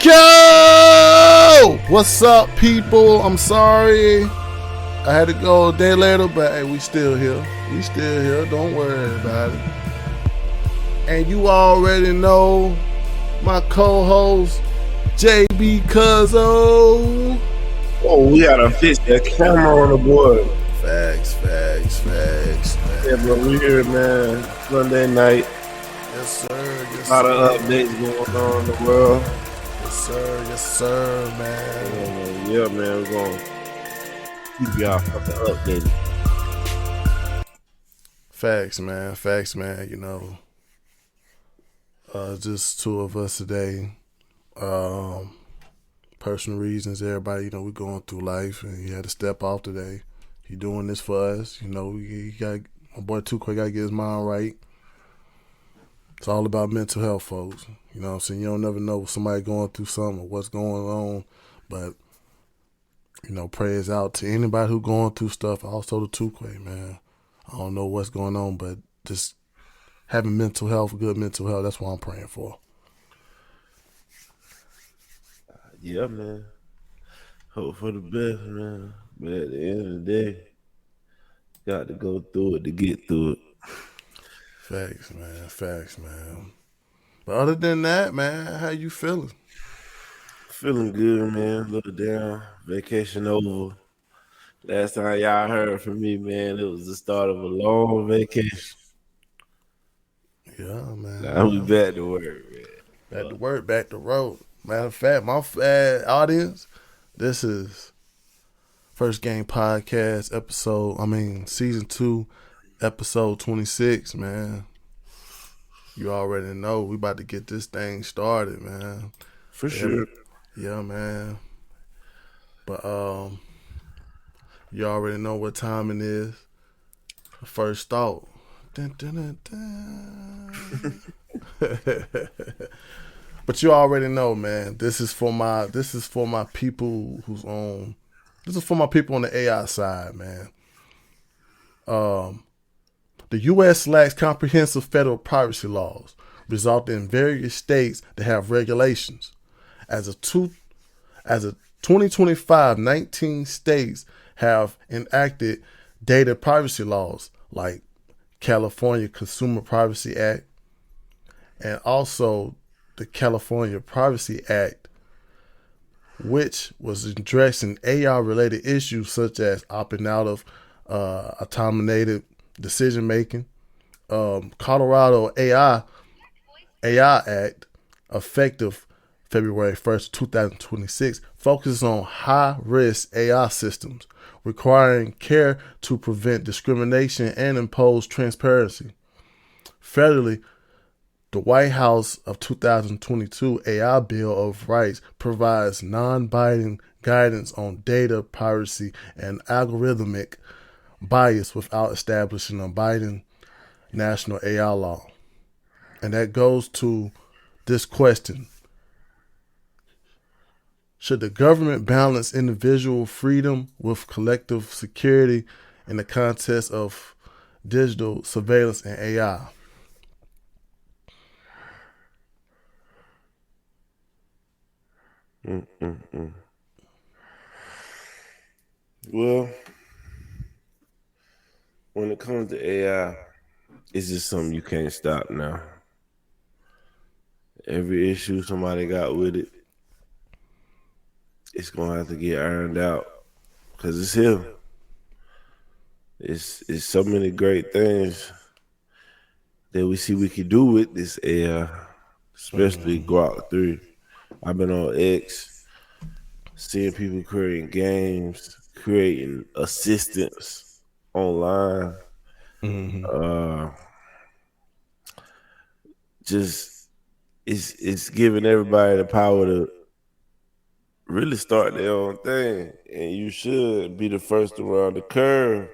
Yo! What's up, people? I'm sorry I had to go a day later, but hey, we still here. We still here. Don't worry about it. And you already know my co-host, JB Cuzzo. Oh, we gotta fix that camera on the board. Facts. Yeah, but we here, man. Sunday night. Yes, sir. A lot of updates going on in the world. Yes, sir, man. Yeah, man. We're gonna keep y'all fucking updated. Facts, man. You know, just two of us today. Personal reasons, everybody, you know, we're going through life, and he had to step off today. He doing this for us, you know. He got my boy Too Quick got to get his mind right. It's all about mental health, folks. You know what I'm saying? You don't never know if somebody going through something or what's going on, but you know, prayers out to anybody who going through stuff. Also to Too Quick, man. I don't know what's going on, but just having mental health, good mental health. That's what I'm praying for. Yeah, man. Hope for the best, man. But at the end of the day, got to go through it to get through it. Facts, man. But other than that, man, how you feeling? Feeling good, man. A little down. Vacation over. Last time y'all heard from me, man, it was the start of a long vacation. Yeah, man. Now we back to work, man. Back to work, back to road. Matter of fact, my audience, this is First Game Podcast Season 2, Episode 26, man. You already know we about to get this thing started, man. For sure. Yeah, man. But you already know what time it is. First thought. Dun, dun, dun, dun. But you already know, man. This is for my people who's on. This is for my people on the AI side, man. The U.S. lacks comprehensive federal privacy laws, resulting in various states that have regulations. As of 2025, 19 states have enacted data privacy laws, like California Consumer Privacy Act, and also the California Privacy Act, which was addressing AI-related issues such as opting out of automated decision making. Colorado AI Act, effective February 1st, 2026, focuses on high-risk AI systems, requiring care to prevent discrimination and impose transparency. Federally, the White House of 2022 AI Bill of Rights provides non-binding guidance on data privacy and algorithmic bias without establishing a binding national AI law. And that goes to this question. Should the government balance individual freedom with collective security in the context of digital surveillance and AI? Well, when it comes to AI, it's just something you can't stop now. Every issue somebody got with it, it's gonna have to get ironed out because it's here. It's so many great things that we see we can do with this AI, especially Grok 3. I've been on X, seeing people creating games, creating assistants online. Just it's giving everybody the power to really start their own thing, and you should be the first around the curve,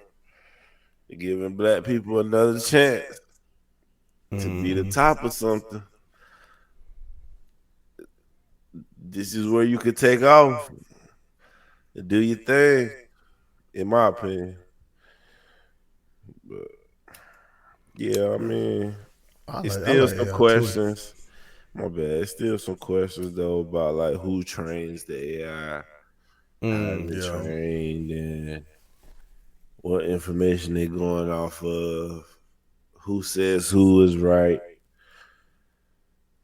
giving black people another chance to be the top of something. This is where you could take off and do your thing, in my opinion. But yeah, I mean, it's still some questions. My bad. There's still some questions though about like who trains the AI, how is it Yeah. trained, and what information they going off of, who says who is right.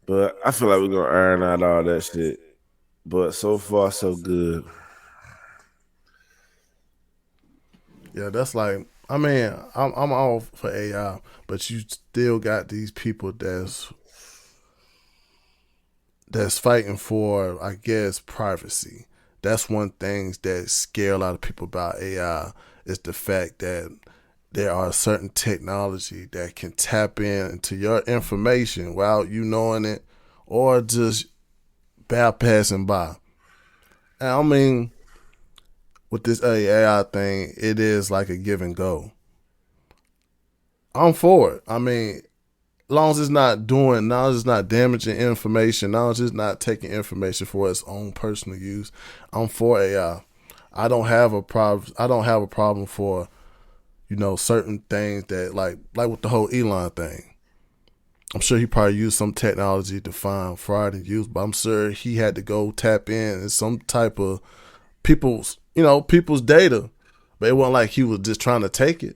But I feel like we're gonna iron out all that shit. But so far so good. Yeah, that's like, I mean, I'm all for AI, but you still got these people that's fighting for, I guess, privacy. That's one thing that scare a lot of people about AI is the fact that there are certain technology that can tap into your information without you knowing it, or just bypassing by. And I mean, with this AI thing, it is like a give and go. I'm for it. I mean, long as it's not doing, long as it's not damaging information, long as it's not taking information for its own personal use, I'm for AI. I don't have a problem. I don't have a problem for certain things that like with the whole Elon thing. I'm sure he probably used some technology to find fraud and use, but I'm sure he had to go tap in some type of people's data. But it wasn't like he was just trying to take it.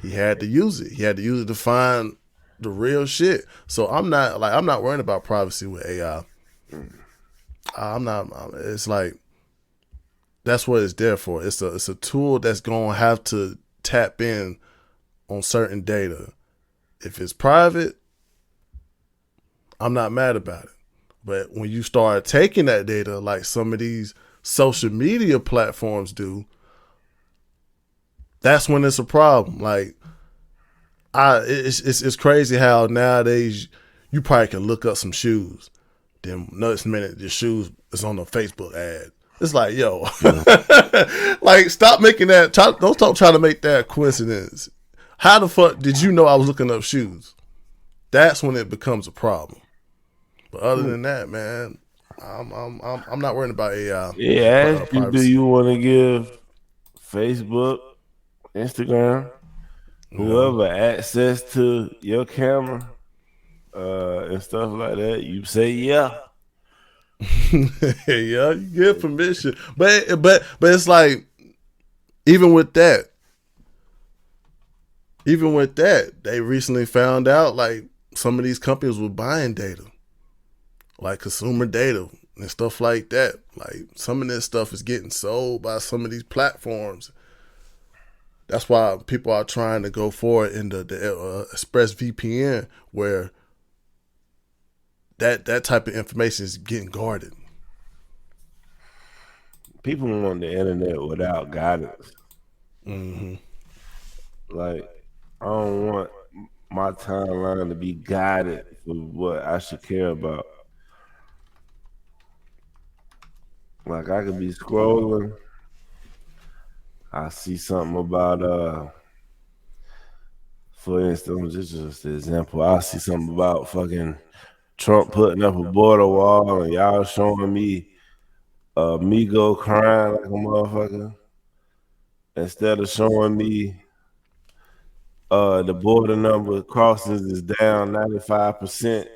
He had to use it. He had to use it to find the real shit. So I'm not worrying about privacy with AI. I'm not. It's like that's what it's there for. It's a tool that's gonna have to tap in on certain data. If it's private, I'm not mad about it. But when you start taking that data, like some of these social media platforms do, that's when it's a problem. Like it's crazy how nowadays you probably can look up some shoes. Then next minute your shoes is on a Facebook ad. It's like, yo, Yeah. like stop making that. Don't try to make that a coincidence. How the fuck did you know I was looking up shoes? That's when it becomes a problem. But other than that, man, I'm not worried about AI Yeah, ask you, do privacy. you want to give Facebook, Instagram, Yeah. whoever access to your camera and stuff like that? You say yeah. Yeah, you get permission, but it's like even with that, they recently found out like some of these companies were buying data, like consumer data and stuff like that. Like some of this stuff is getting sold by some of these platforms. That's why people are trying to go for it in the Express VPN, where that type of information is getting guarded. People on the internet without guidance. Mm-hmm. Like, I don't want my timeline to be guided for what I should care about. Like, I could be scrolling, I see something about for instance, just an example. I see something about fucking Trump putting up a border wall and y'all showing me Migo crying like a motherfucker instead of showing me the border number crossings is down 95%.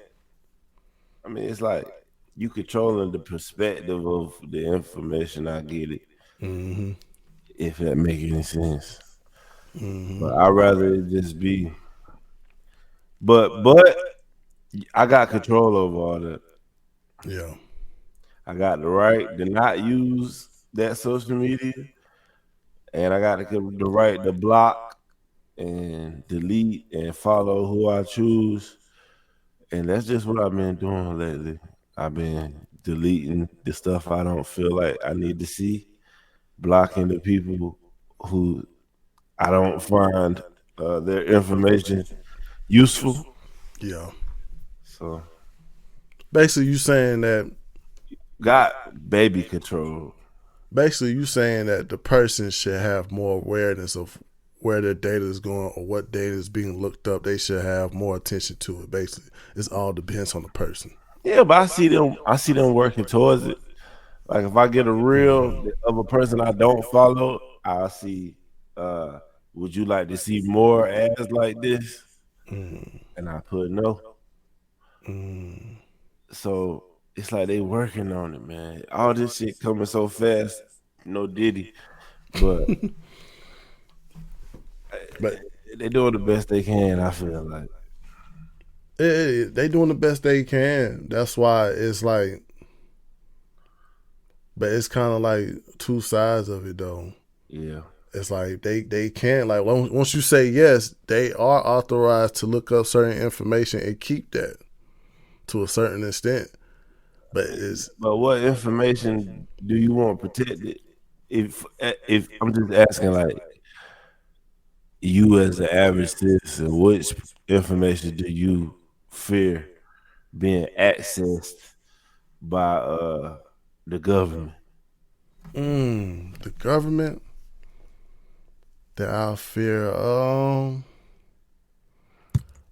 I mean, it's like you controlling the perspective of the information. I get it, Mm-hmm. if that make any sense. Mm-hmm. But I'd rather it just be. But I got control over all that. Yeah. I got the right to not use that social media, and I got the right to block and delete and follow who I choose. And that's just what I've been doing lately. I've been deleting the stuff I don't feel like I need to see, blocking the people who I don't find their information useful. Yeah. So, Basically, you saying that. got baby control. Basically, you saying that the person should have more awareness of where their data is going or what data is being looked up. They should have more attention to it. Basically, it all depends on the person. Yeah, but I see them. I see them working towards it. Like if I get a reel of a person I don't follow, I'll see. Uh, would you like to see more ads like this? Mm, And I put no. mm. So it's like they working on it, man. All this shit coming so fast, no Diddy, but But they doing the best they can. I feel like, they doing the best they can. That's why it's like, but it's kind of like two sides of it though. yeah. It's like they can't like once you say yes, they are authorized to look up certain information and keep that to a certain extent. But it's But what information do you want protected? If I'm just asking, like you as the average citizen, which information do you fear being accessed by the government? the government that I fear.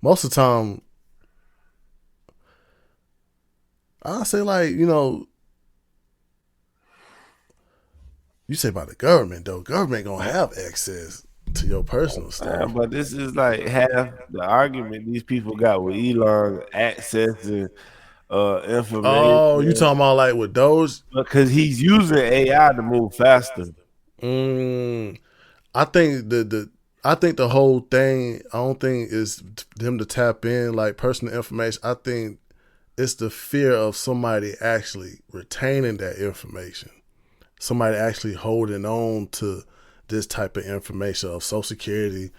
Most of the time, I say like you say about the government though. Government gonna have access to your personal stuff. But this is like half the argument these people got with Elon accessing Oh, you information talking about like with those? because he's using AI to move faster. Mm, I think I think the whole thing. I don't think is them to tap in like personal information. I think it's the fear of somebody actually retaining that information. Somebody actually holding on to this type of information of Social Security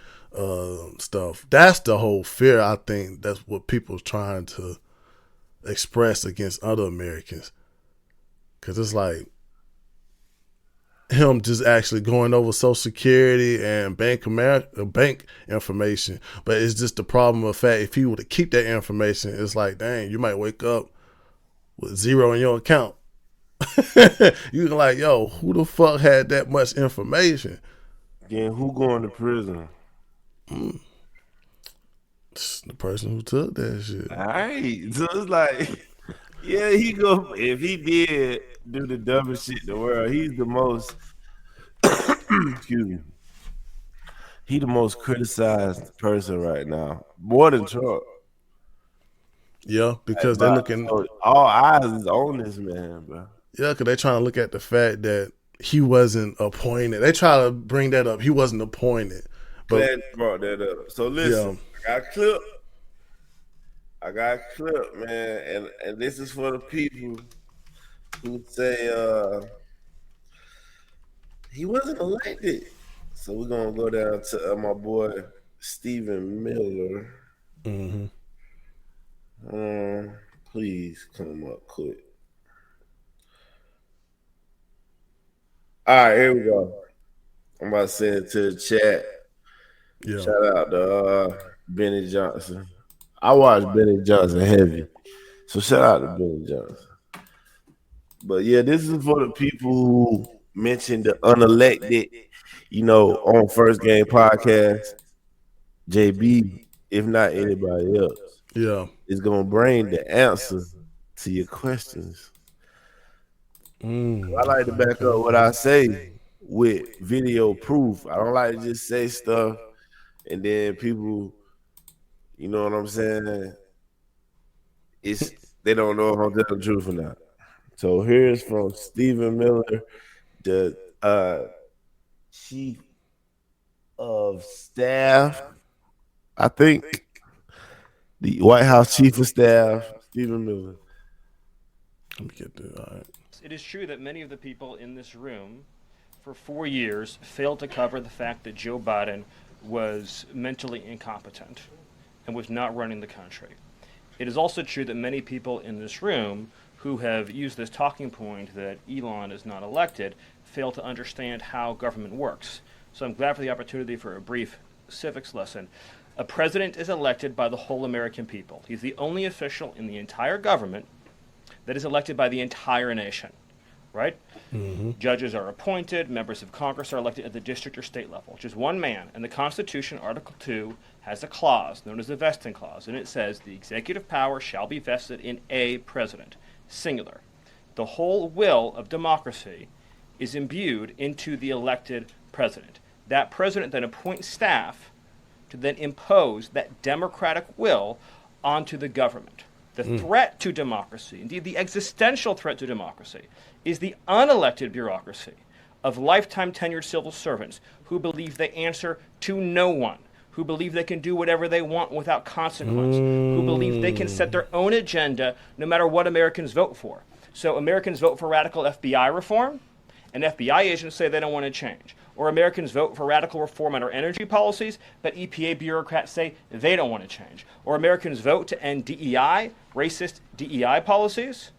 stuff. That's the whole fear. I think that's what people's trying to express against other Americans. Because it's like him just actually going over Social Security and bank information. But it's just the problem of fact, if he were to keep that information, it's like, dang, you might wake up with zero in your account. You like, yo, who the fuck had that much information? Then who going to prison? It's the person who took that shit. All right, so it's like, yeah, he go if he did do the dumbest shit in the world. He's the most, excuse me, he the most criticized person right now, more than Trump. Yeah, Like, because they're bro, looking. so all eyes is on this man, bro. Yeah, because they're trying to look at the fact that he wasn't appointed. They try to bring that up. He wasn't appointed, but Glad you brought that up. So listen, yeah, I got a clip. I got a clip, man, and this is for the people who say he wasn't elected. So we're gonna go down to my boy Stephen Miller. mm-hmm. Please come up quick. All right, here we go. I'm about to send it to the chat. Yeah, Shout out to Benny Johnson. I watch Benny Johnson heavy, so shout out to Benny Johnson. But yeah, this is for the people who mentioned the unelected, on First Game Podcast. JB, if not anybody else, yeah. is gonna bring the answer to your questions. I like to back up what I say with video proof. I don't like to just say stuff and then people, you know what I'm saying? They don't know if I'm telling the truth or not. So here's from Stephen Miller, the chief of staff, I think, the White House chief of staff, Stephen Miller. Let me get this. All right. It is true that many of the people in this room for 4 years failed to cover the fact that Joe Biden was mentally incompetent and was not running the country. It is also true that many people in this room who have used this talking point that Elon is not elected fail to understand how government works. So I'm glad for the opportunity for a brief civics lesson. A president is elected by the whole American people. He's the only official in the entire government that is elected by the entire nation, right? Mm-hmm. Judges are appointed, members of Congress are elected at the district or state level, just one man. And the Constitution, Article 2, has a clause known as the vesting clause, and it says the executive power shall be vested in a president, singular. The whole will of democracy is imbued into the elected president. That president then appoints staff to then impose that democratic will onto the government. The threat to democracy, indeed the existential threat to democracy, is the unelected bureaucracy of lifetime tenured civil servants who believe they answer to no one, who believe they can do whatever they want without consequence, who believe they can set their own agenda no matter what Americans vote for. So Americans vote for radical FBI reform, and FBI agents say they don't want to change. Or Americans vote for radical reform on our energy policies, but EPA bureaucrats say they don't want to change. Or Americans vote to end DEI, racist DEI policies,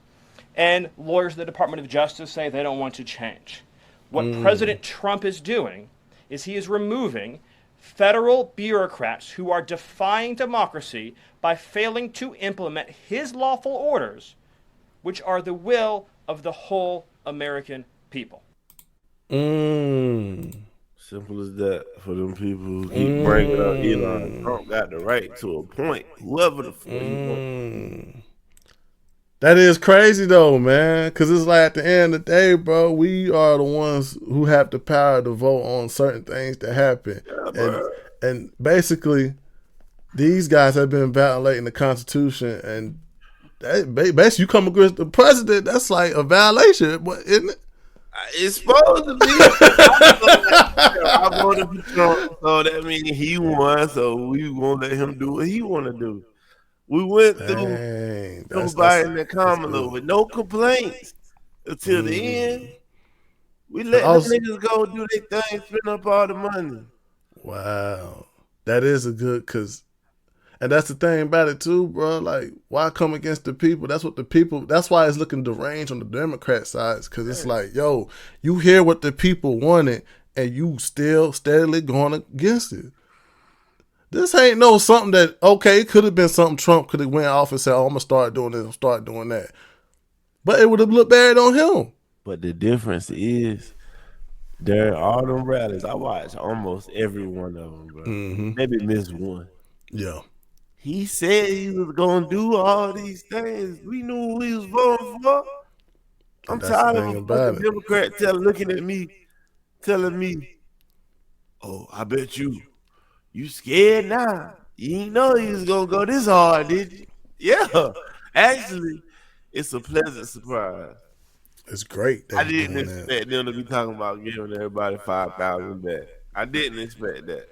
and lawyers in the Department of Justice say they don't want to change. What President Trump is doing is he is removing federal bureaucrats who are defying democracy by failing to implement his lawful orders, which are the will of the whole American people. Simple as that for them people who keep bringing up Elon. Trump got the right to a point. Whoever the fuck he wants. That is crazy though, man. Cause it's like at the end of the day, bro, we are the ones who have the power to vote on certain things that happen. Yeah, and basically, these guys have been violating the Constitution, and basically, you come against the president, that's like a violation, isn't it? It's supposed to be. I voted for Trump, so that means he won. So we won't let him do what he want to do. We went through Biden and Kamala with no complaints until the end. We let the niggas go do their thing, spend up all the money. Wow, that is a good and that's the thing about it too, bro. Like, why come against the people? That's why it's looking deranged on the Democrat side, because it's like, yo, you hear what the people wanted, and you still steadily going against it. This ain't something that, okay, it could have been something Trump could have went off and said, oh, I'm going to start doing this, I'm start doing that. But it would have looked bad on him. But the difference is, during all them rallies, I watched almost every one of them, bro. Maybe missed one. Yeah. He said he was going to do all these things. We knew who he was voting for. I'm tired of a fucking Democrat looking at me, telling me, oh, I bet you scared now. You didn't know he was going to go this hard, did you? Yeah. Actually, it's a pleasant surprise. It's great. I didn't expect them to be talking about giving everybody 5,000 back. I didn't expect that.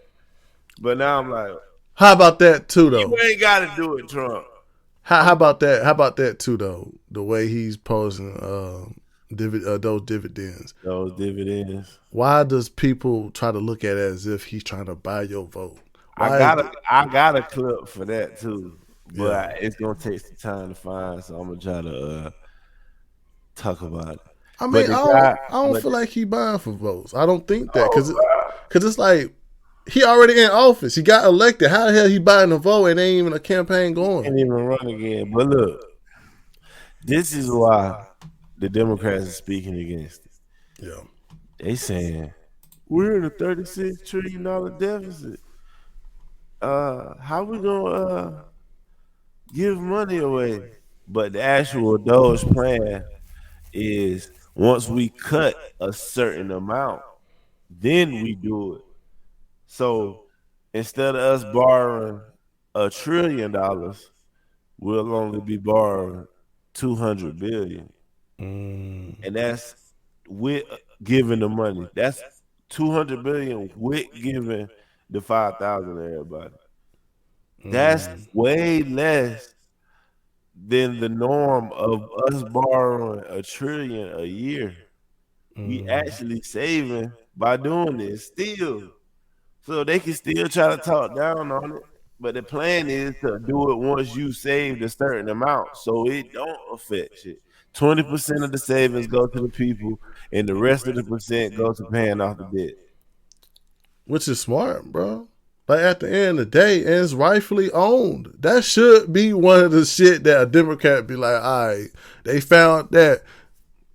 But now I'm like, how about that too, though? You ain't got to do it, Trump. How about that? How about that too, though? The way he's posing those dividends. Those dividends. Why does people try to look at it as if he's trying to buy your vote? I got a clip for that too, but it's gonna take some time to find. So I'm gonna try to talk about it. I mean, I don't feel like he buying for votes. I don't think that because it's like he already in office. He got elected. How the hell he buying a vote and ain't even a campaign going? Can't even run again. But look, this is why the Democrats are speaking against it. Yeah, they saying we're in a $36 trillion deficit. How we gonna give money away? But the actual Doge plan is once we cut a certain amount, then we do it. So instead of us borrowing $1 trillion, we'll only be borrowing $200 billion, and that's with giving the money. That's $200 billion with giving the 5,000 to everybody. That's way less than the norm of us borrowing $1 trillion a year. We actually saving by doing this still. So they can still try to talk down on it. But the plan is to do it once you saved a certain amount, so it don't affect shit. 20% of the savings go to the people, and the rest of the percent goes to paying off the debt. Which is smart, bro. Like at the end of the day, and it's rightfully owned. That should be one of the shit that a Democrat be like, all right, they found that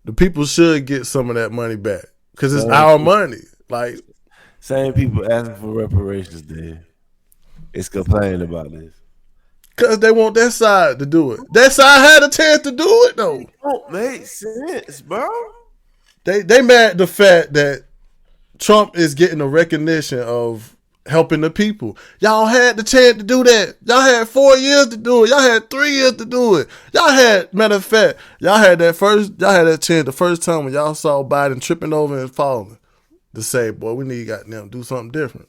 the people should get some of that money back because it's our money. Like, same people asking for reparations there. It's complaining about this. Because they want that side to do it. That side had a chance to do it, though. It don't make sense, bro. They mad at the fact that Trump is getting a recognition of helping the people. Y'all had the chance to do that. Y'all had 4 years to do it. Y'all had 3 years to do it. Y'all had, matter of fact, y'all had that chance the first time when y'all saw Biden tripping over and falling to say, boy, we need to goddamn do something different.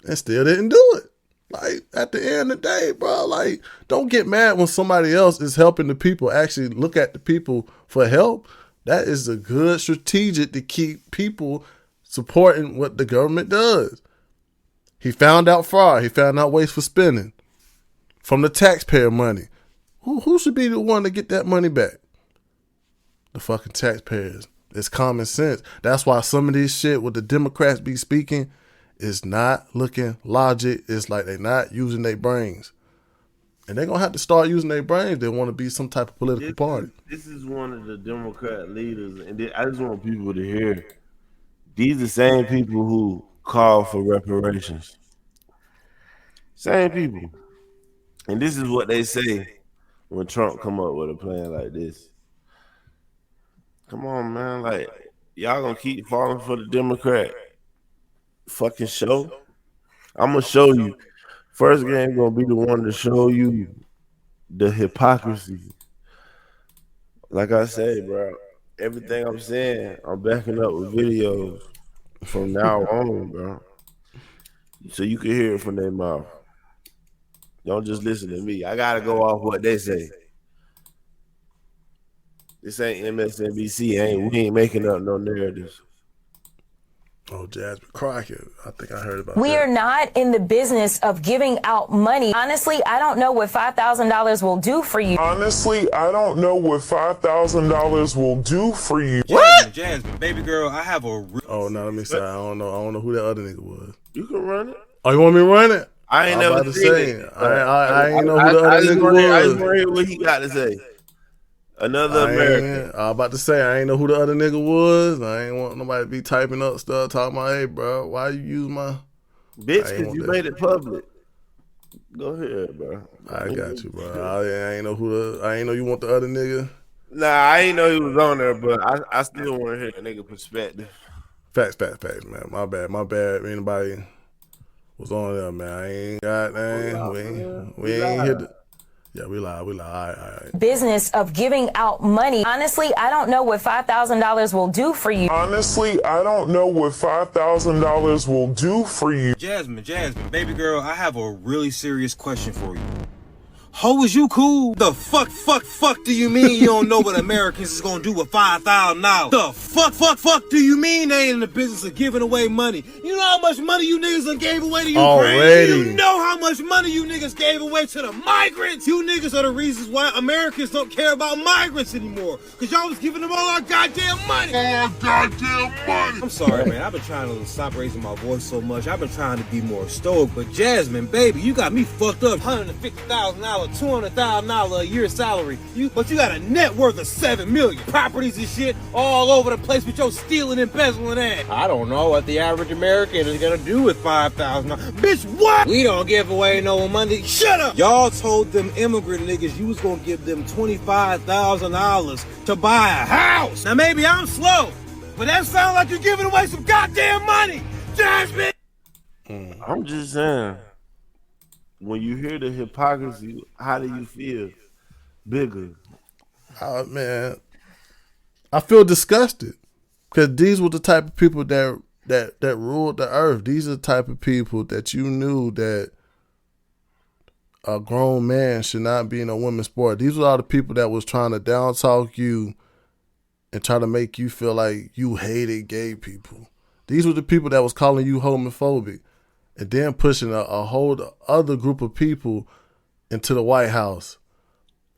And still didn't do it. Like, at the end of the day, bro, like, don't get mad when somebody else is helping the people actually look at the people for help. That is a good strategic to keep people supporting what the government does. He found out fraud. He found out wasteful spending from the taxpayer money. Who should be the one to get that money back? The fucking taxpayers. It's common sense. That's why some of this shit with the Democrats be speaking is not looking logic. It's like they're not using their brains. And they're going to have to start using their brains. They want to be some type of political party. This is one of the Democrat leaders. And I just want people to hear. These are the same people who call for reparations. Same people. And this is what they say when Trump come up with a plan like this. Come on, man. Like, y'all gonna keep falling for the Democrat fucking show? I'm gonna show you. First game gonna be the one to show you the hypocrisy. Like I say, bro, everything I'm saying, I'm backing up with videos from now on, bro. So you can hear it from their mouth. Don't just listen to me. I gotta go off what they say. This ain't MSNBC. We ain't making up no narratives. Oh, Jasmine Crockett. I think I heard about We that. are not in the business of giving out money. Honestly, I don't know what $5,000 will do for you. Honestly, I don't know what $5,000 will do for you. Jasmine, baby girl, I have a Oh, no, let me say, I don't know who that other nigga was. You can run it. Oh, you want me to run it? I ain't I'm never about to seen say it. I ain't know who the other nigga was. I just want to hear what he got to say. Another American. I was about to say, I ain't know who the other nigga was. I ain't want nobody to be typing up stuff, talking about, hey, bro, why you use my... Bitch, because you made it public. Go ahead, bro. I got you, bro. I ain't know you want the other nigga. Nah, I ain't know he was on there, but I still want to hear a nigga perspective. Facts, man. My bad. Anybody was on there, man. I ain't got that. We ain't hit the... Yeah, we lie. All right. Business of giving out money. Honestly, I don't know what $5,000 will do for you. Honestly, I don't know what $5,000 will do for you. Jasmine, baby girl, I have a really serious question for you. Ho, is you cool? The fuck do you mean you don't know what Americans is gonna do with $5,000? The fuck do you mean they ain't in the business of giving away money? You know how much money you niggas done gave away to Ukraine? Already. You know how much money you niggas gave away to the migrants? You niggas are the reasons why Americans don't care about migrants anymore. Cause y'all was giving them all our goddamn money. I'm sorry, man. I've been trying to stop raising my voice so much. I've been trying to be more stoic. But Jasmine, baby, you got me fucked up. $150,000. $200,000 a year salary. But you got a net worth of $7 million. Properties and shit all over the place with your stealing and embezzling ass. I don't know what the average American is gonna do with $5,000. Bitch, what? We don't give away no money. Shut up! Y'all told them immigrant niggas you was gonna give them $25,000 to buy a house. Now maybe I'm slow, but that sounds like you're giving away some goddamn money, Jasmine. I'm just saying. When you hear the hypocrisy, how do you feel? Bigger. Man, I feel disgusted because these were the type of people that ruled the earth. These are the type of people that you knew that a grown man should not be in a women's sport. These were all the people that was trying to down talk you and try to make you feel like you hated gay people. These were the people that was calling you homophobic. And then pushing a whole other group of people into the White House,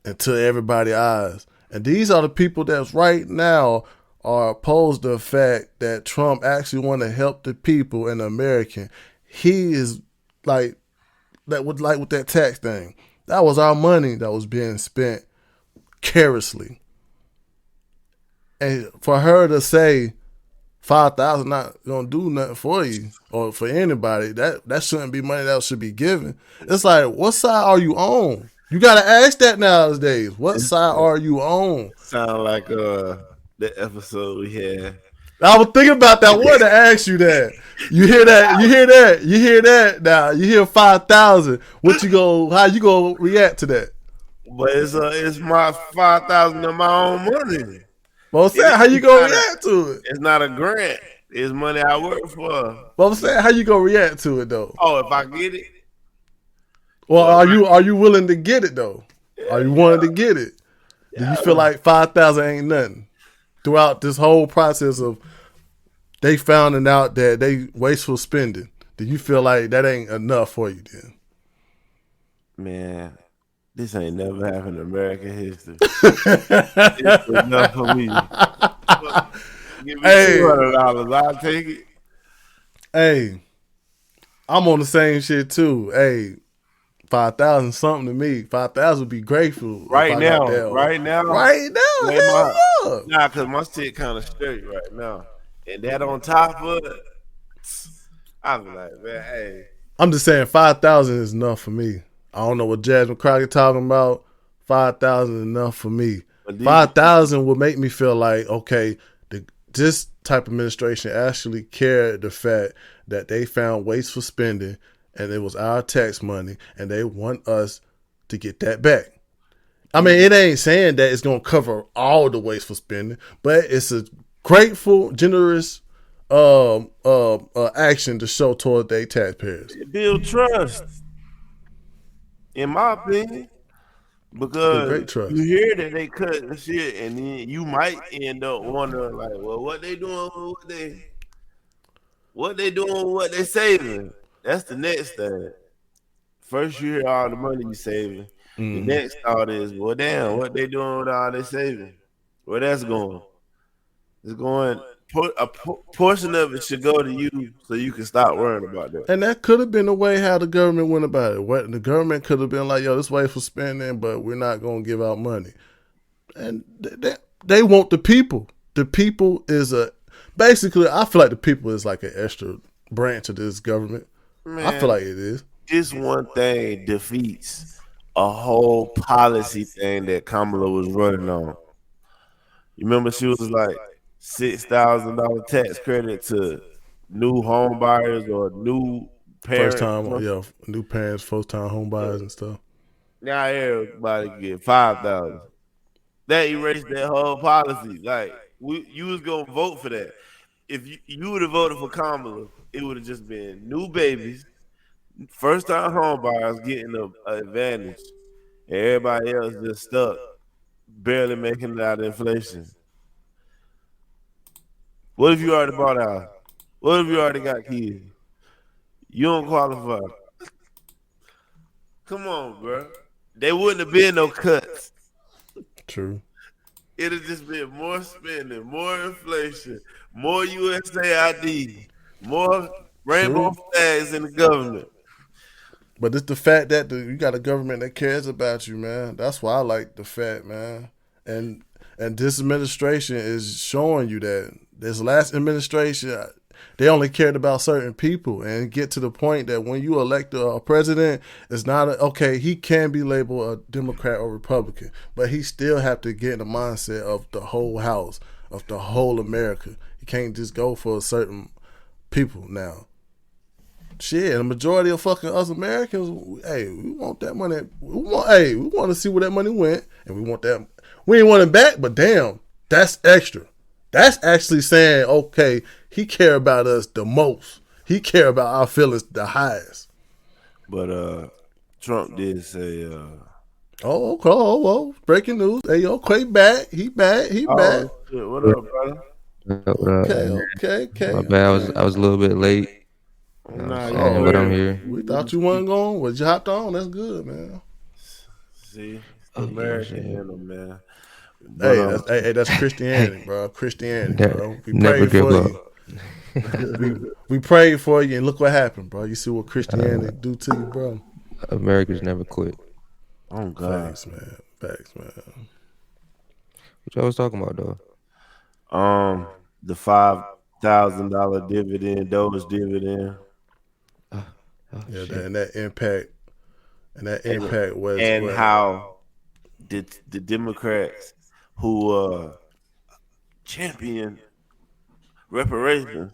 into everybody's eyes. And these are the people that's right now are opposed to the fact that Trump actually want to help the people and the American. He is like with that tax thing. That was our money that was being spent carelessly. And for her to say, 5,000 not gonna do nothing for you or for anybody. That shouldn't be money that should be given. It's like, what side are you on? You gotta ask that nowadays. What side are you on? Sound like the episode we had I was thinking about that. I wanted to ask you that. You hear that? You hear that? You hear that? Now you hear 5,000. What you go? How you gonna react to that? But it's my 5,000 of my own money. Well, I'm saying, how you gonna react to it? It's not a grant. It's money I work for. Well, I'm saying, how you gonna react to it though? Oh, if I get it. Well, are you willing to get it though? Are you wanting to get it? Do you feel like 5,000 ain't nothing throughout this whole process of they finding out that they wasteful spending? Do you feel like that ain't enough for you then? Man, this ain't never happened in American history. It's enough for me. Give me $200, I'll take it. Hey, I'm on the same shit too. Hey, 5,000 something to me. 5,000 would be grateful. Right now. Nah, cause my shit kind of straight right now, and that on top of it, I'm like, man, hey. I'm just saying 5,000 is enough for me. I don't know what Jasmine Crockett talking about. 5,000 is enough for me. 5,000 would make me feel like, okay, this type of administration actually cared the fact that they found wasteful spending and it was our tax money and they want us to get that back. I mean, it ain't saying that it's going to cover all the wasteful spending, but it's a grateful, generous action to show toward their taxpayers. Build trust, in my opinion, because you hear that they cut the shit, and then you might end up wondering, like, well, what they doing? What they doing? What they saving? That's the next thing. First, you hear all the money you saving. The next thought is, well, damn, what they doing with all they saving? Where that's going? It's going. A portion of it should go to you so you can stop worrying about that. And that could have been the way how the government went about it. What the government could have been like, yo, this way for spending, but we're not going to give out money. And they want the people. The people is basically, I feel like the people is like an extra branch of this government. Man, I feel like it is. This one thing defeats a whole policy thing that Kamala was running on. You remember she was like, $6,000 tax credit to new home buyers or new parents. New parents, first-time home buyers and stuff. Now everybody get $5,000. That erased that whole policy. Like you was gonna vote for that. If you would have voted for Kamala, it would have just been new babies, first-time home buyers getting an advantage, and everybody else just stuck, barely making it out of inflation. What if you already bought a house? What if you already got kids? You don't qualify. Come on, bro. There wouldn't have been no cuts. True. It'd have just been more spending, more inflation, more USAID, more rainbow flags in the government. But it's the fact that you got a government that cares about you, man. That's why I like the fact, man. And this administration is showing you that. This last administration, they only cared about certain people, and get to the point that when you elect a president, it's not okay. He can be labeled a Democrat or Republican, but he still have to get in the mindset of the whole house, of the whole America. He can't just go for certain people now. Shit, the majority of fucking us Americans, hey, we want that money. We want to see where that money went, and we want that. We ain't want it back, but damn, that's extra. That's actually saying, okay, he care about us the most. He care about our feelings the highest. But Trump did say, breaking news. Hey, okay, back. He back. Shit, what up, brother? Okay. My bad. I was a little bit late. But I'm here. We thought you weren't going. Well, you hopped on. That's good, man. See, American in them, man. That's Christianity, bro. Christianity, bro. We prayed for you. We prayed for you, and look what happened, bro. You see what Christianity do to you, bro. America's never quit. Oh God, Facts, man. What y'all was talking about, though? The $5,000 dividend, Doge dividend. And that impact, was how the Democrats who champion reparations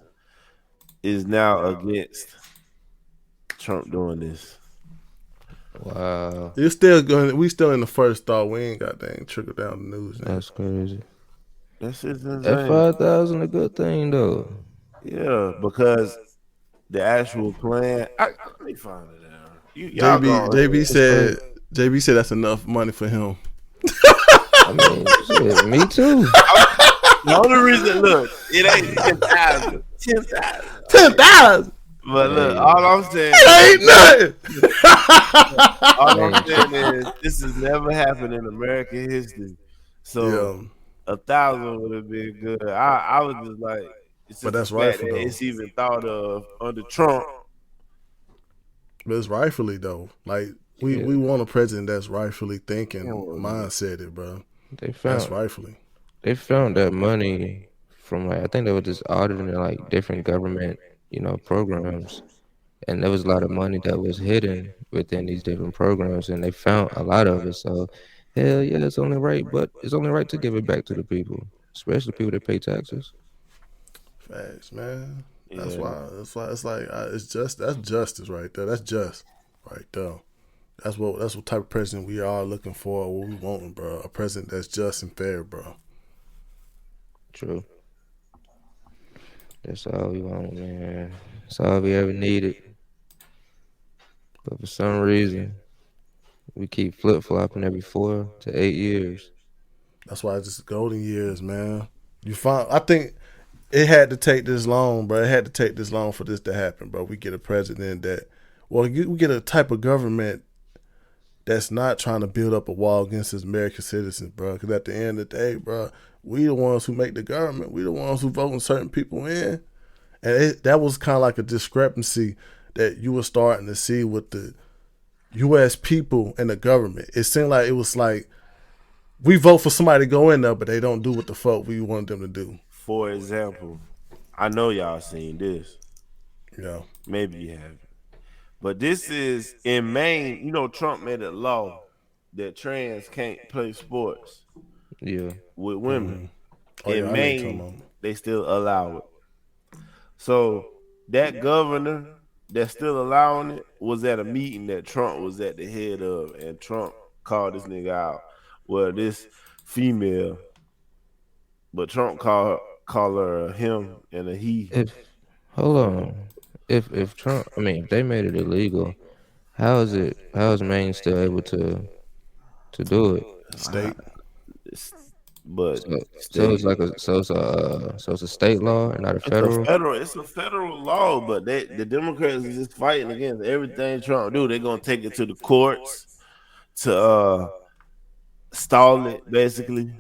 is now against Trump doing this. Wow. It's still going. We still in the first thought. We ain't got dang trickle down the news. That's crazy. That shit's insane. That 5,000 a good thing though. Yeah, because the actual plan. Let me find it out. JB said that's enough money for him. I mean, shit, me too. The only reason, look, it ain't 10,000. 10,000. 10,000. But look, all I'm saying, it ain't nothing. all I'm saying is this has never happened in American history. So 1,000 would have been good. I was just like, but that's rightful though. It's even thought of under Trump. But it's rightfully though. Like we want a president that's rightfully thinking, mindset it, bro. That's rightfully. They found that money from like I think they were just auditing like different government, programs, and there was a lot of money that was hidden within these different programs, and they found a lot of it. So, hell yeah, it's only right, but it's only right to give it back to the people, especially people that pay taxes. Facts, man. That's why it's like that's justice right there. That's just right there. That's what type of president we are looking for. What we want, bro. A president that's just and fair, bro. True. That's all we want, man. That's all we ever needed. But for some reason, we keep flip-flopping every 4 to 8 years. That's why it's just golden years, man. I think it had to take this long, bro. It had to take this long for this to happen, bro. We get a president we get a type of government that's not trying to build up a wall against his American citizens, bro. Because at the end of the day, bro, we the ones who make the government. We the ones who voting certain people in. And that was kind of like a discrepancy that you were starting to see with the U.S. people and the government. It seemed like it was like we vote for somebody to go in there, but they don't do what the fuck we want them to do. For example, I know y'all seen this. Yeah. Maybe you haven't. But this is in Maine. Trump made a law that trans can't play sports. Yeah. With women. In Maine, they still allow it. So that governor that's still allowing it was at a meeting that Trump was at the head of, and Trump called this nigga out. Well, this female, but Trump called her a him and a he. Hold on. If Trump, if they made it illegal, how is Maine still able to do it? State. But so it's a state law and not a federal. It's a federal law, but the Democrats is just fighting against everything Trump do. They're gonna take it to the courts to stall it, basically,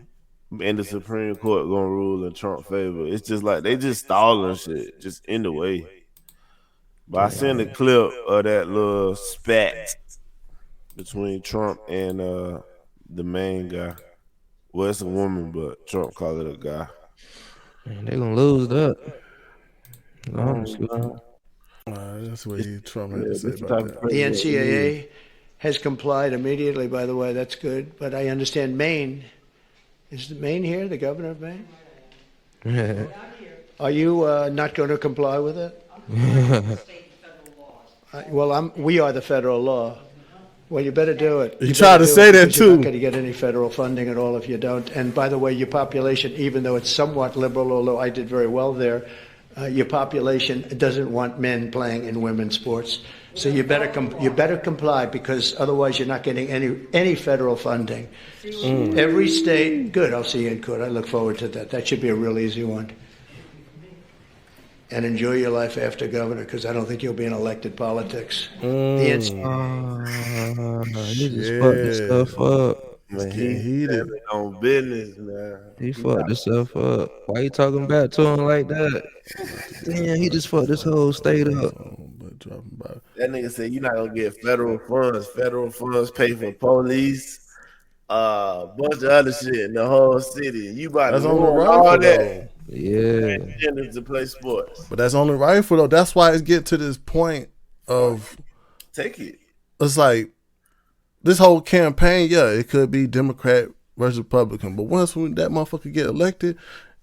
and the Supreme Court gonna rule in Trump's favor. It's just like they just stalling shit, just in the way. But I seen a clip of that little spat between Trump and the main guy. Well, it's a woman, but Trump called it a guy. Man, they're going to lose that. Honestly. That's what Trump had to say about that. The NCAA has complied immediately, by the way. That's good. But I understand Maine. Is Maine here, the governor of Maine? Are you not going to comply with it? We are the federal law. Well, you better do it. You try to say that too. You're not going to get any federal funding at all if you don't. And by the way, your population, even though it's somewhat liberal, although I did very well there, your population doesn't want men playing in women's sports. So you better comply, because otherwise you're not getting any federal funding. Every state, good. I'll see you in court. I look forward to that. That should be a real easy one. And enjoy your life after governor, because I don't think you'll be in elected politics. He just fucked this stuff up. Man, he on business, man. He fucked himself up. Why you talking back to him like that? Damn, he just fucked this whole state up. That nigga said you're not gonna get federal funds. Federal funds pay for police, bunch of other shit in the whole city. You about to all that. Yeah. To play sports. But that's only rightful though. That's why it's get to this point of take it. It's like this whole campaign, it could be Democrat versus Republican. But once that motherfucker get elected,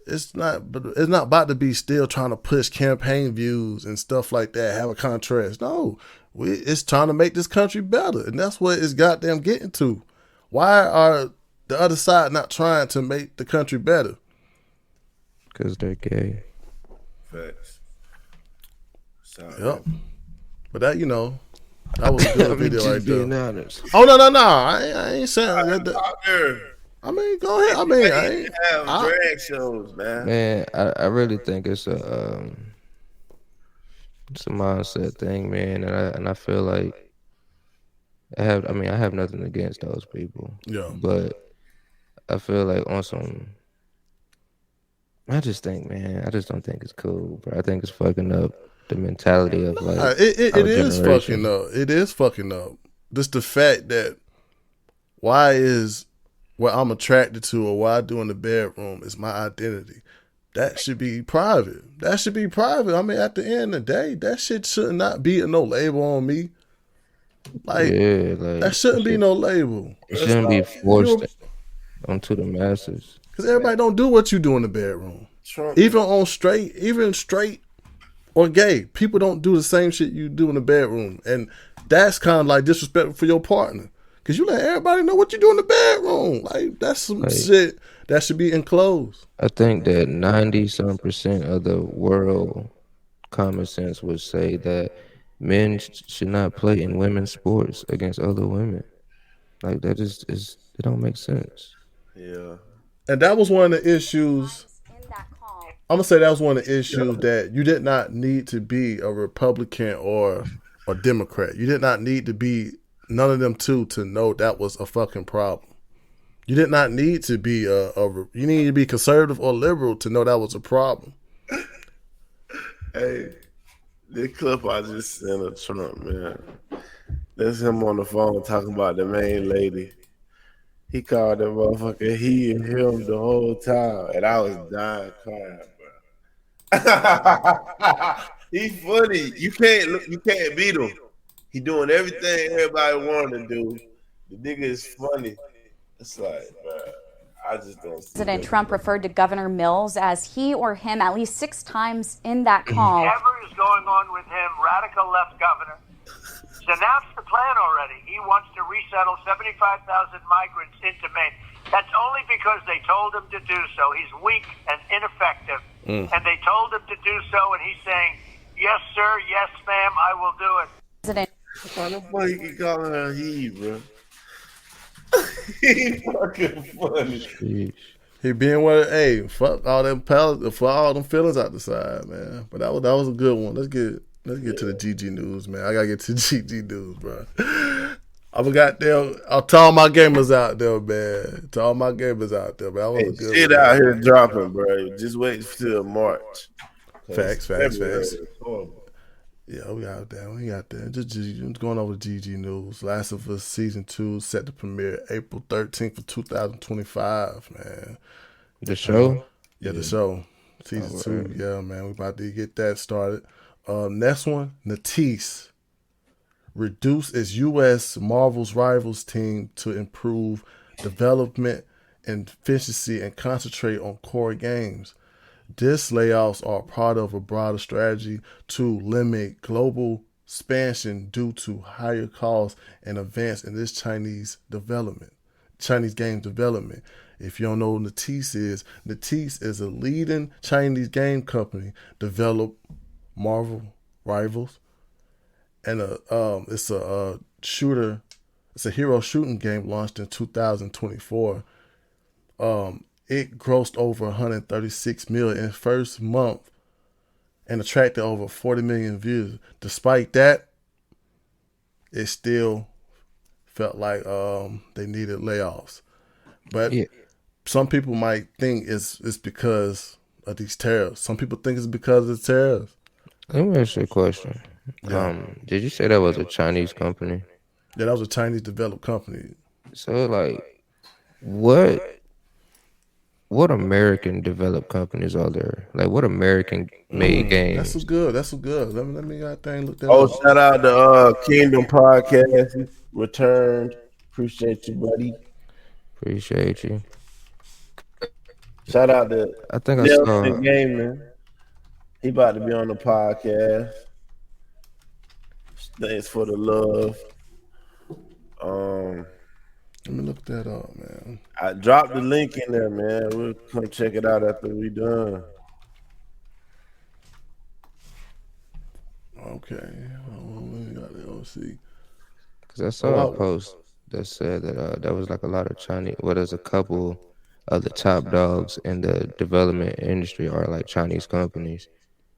it's not about to be still trying to push campaign views and stuff like that, have a contrast. No, it's trying to make this country better, and that's what it's goddamn getting to. Why are the other side not trying to make the country better? Because they're gay. Facts. Yep. But that, that was a good video right there. Honest. Oh, no. I ain't saying that. I mean, go ahead. I mean, I ain't have drag shows, man. Man, I really think it's a mindset thing, man, and I feel like I have nothing against those people. Yeah. But I feel like on some, I just don't think it's cool, bro. I think it's fucking up the mentality of like it is fucking up. It is fucking up. Just the fact that why is what I'm attracted to or what I do in the bedroom is my identity. That should be private. I mean, at the end of the day, that shit should not be no label on me. That shouldn't be no label. It shouldn't be forced onto the masses. Because everybody don't do what you do in the bedroom. Even straight or gay, people don't do the same shit you do in the bedroom. And that's kind of like disrespectful for your partner. Because you let everybody know what you do in the bedroom. Like, that's some shit that should be enclosed. I think that 90% of the world common sense would say that men should not play in women's sports against other women. Like, that it don't make sense. Yeah. And that was one of the issues. I'm going to say that was one of the issues that you did not need to be a Republican or a Democrat. You did not need to be none of them two to know that was a fucking problem. You did not need to be you need to be conservative or liberal to know that was a problem. Hey, the clip I just sent of Trump, man. That's him on the phone talking about the main lady. He called that motherfucker he and him the whole time, and I was dying crying, bro. He funny. You can't beat him. He doing everything everybody wanted to do. The nigga is funny. It's like, bro, I just don't see President Trump referred to Governor Mills as he or him at least 6 times in that call. Whatever is going on with him, radical left governor, he's announced the plan already. He wants to resettle 75,000 migrants into Maine. That's only because they told him to do so. He's weak and ineffective. And they told him to do so, and he's saying, yes, sir, yes, ma'am, I will do it. President. Why the fuck you calling her he, bro? He fucking funny. He being what? Hey, fuck all them feelings out the side, man. But that was a good one. Let's get to the GG news, man. I gotta get to the GG news, bro. I'll to all my gamers out there, man. To all my gamers out there, man. That was a good shit one, out here dropping, bro. Just wait till March. Facts. Yeah, we out there. Just going over the GG news. Last of Us Season 2 set to premiere April 13th of 2025, man. The show? The show. Season 2, yeah, man. We about to get that started. Next one, Natisse. Reduce its U.S. Marvel's Rivals team to improve development and efficiency and concentrate on core games. This layoffs are part of a broader strategy to limit global expansion due to higher costs and advance in this Chinese game development. If you don't know what Natisse is a leading Chinese game company, develop Marvel Rivals, and it's a shooter. It's a hero shooting game launched in 2024. It grossed over 136 million in its first month and attracted over 40 million views. Despite that, it still felt like they needed layoffs. But some people might think it's because of these tariffs. Some people think it's because of the tariffs. Let me ask you a question. Did you say that was a Chinese company? Yeah, that was a Chinese developed company. So, like, what American developed companies are there? Like, what American made games? That's so good. Let me look that up. up. Shout out to Kingdom Podcast. He returned. Appreciate you, buddy. Appreciate you. Shout out to I think I saw. Nelson Gaming. He about to be on the podcast. Thanks for the love. Let me look that up, man. I dropped the link in there, man. We'll come check it out after we done. Okay. We got the OC. Because I saw a post that said that that was like a lot of Chinese. Well, there's a couple of the top dogs in the development industry are like Chinese companies.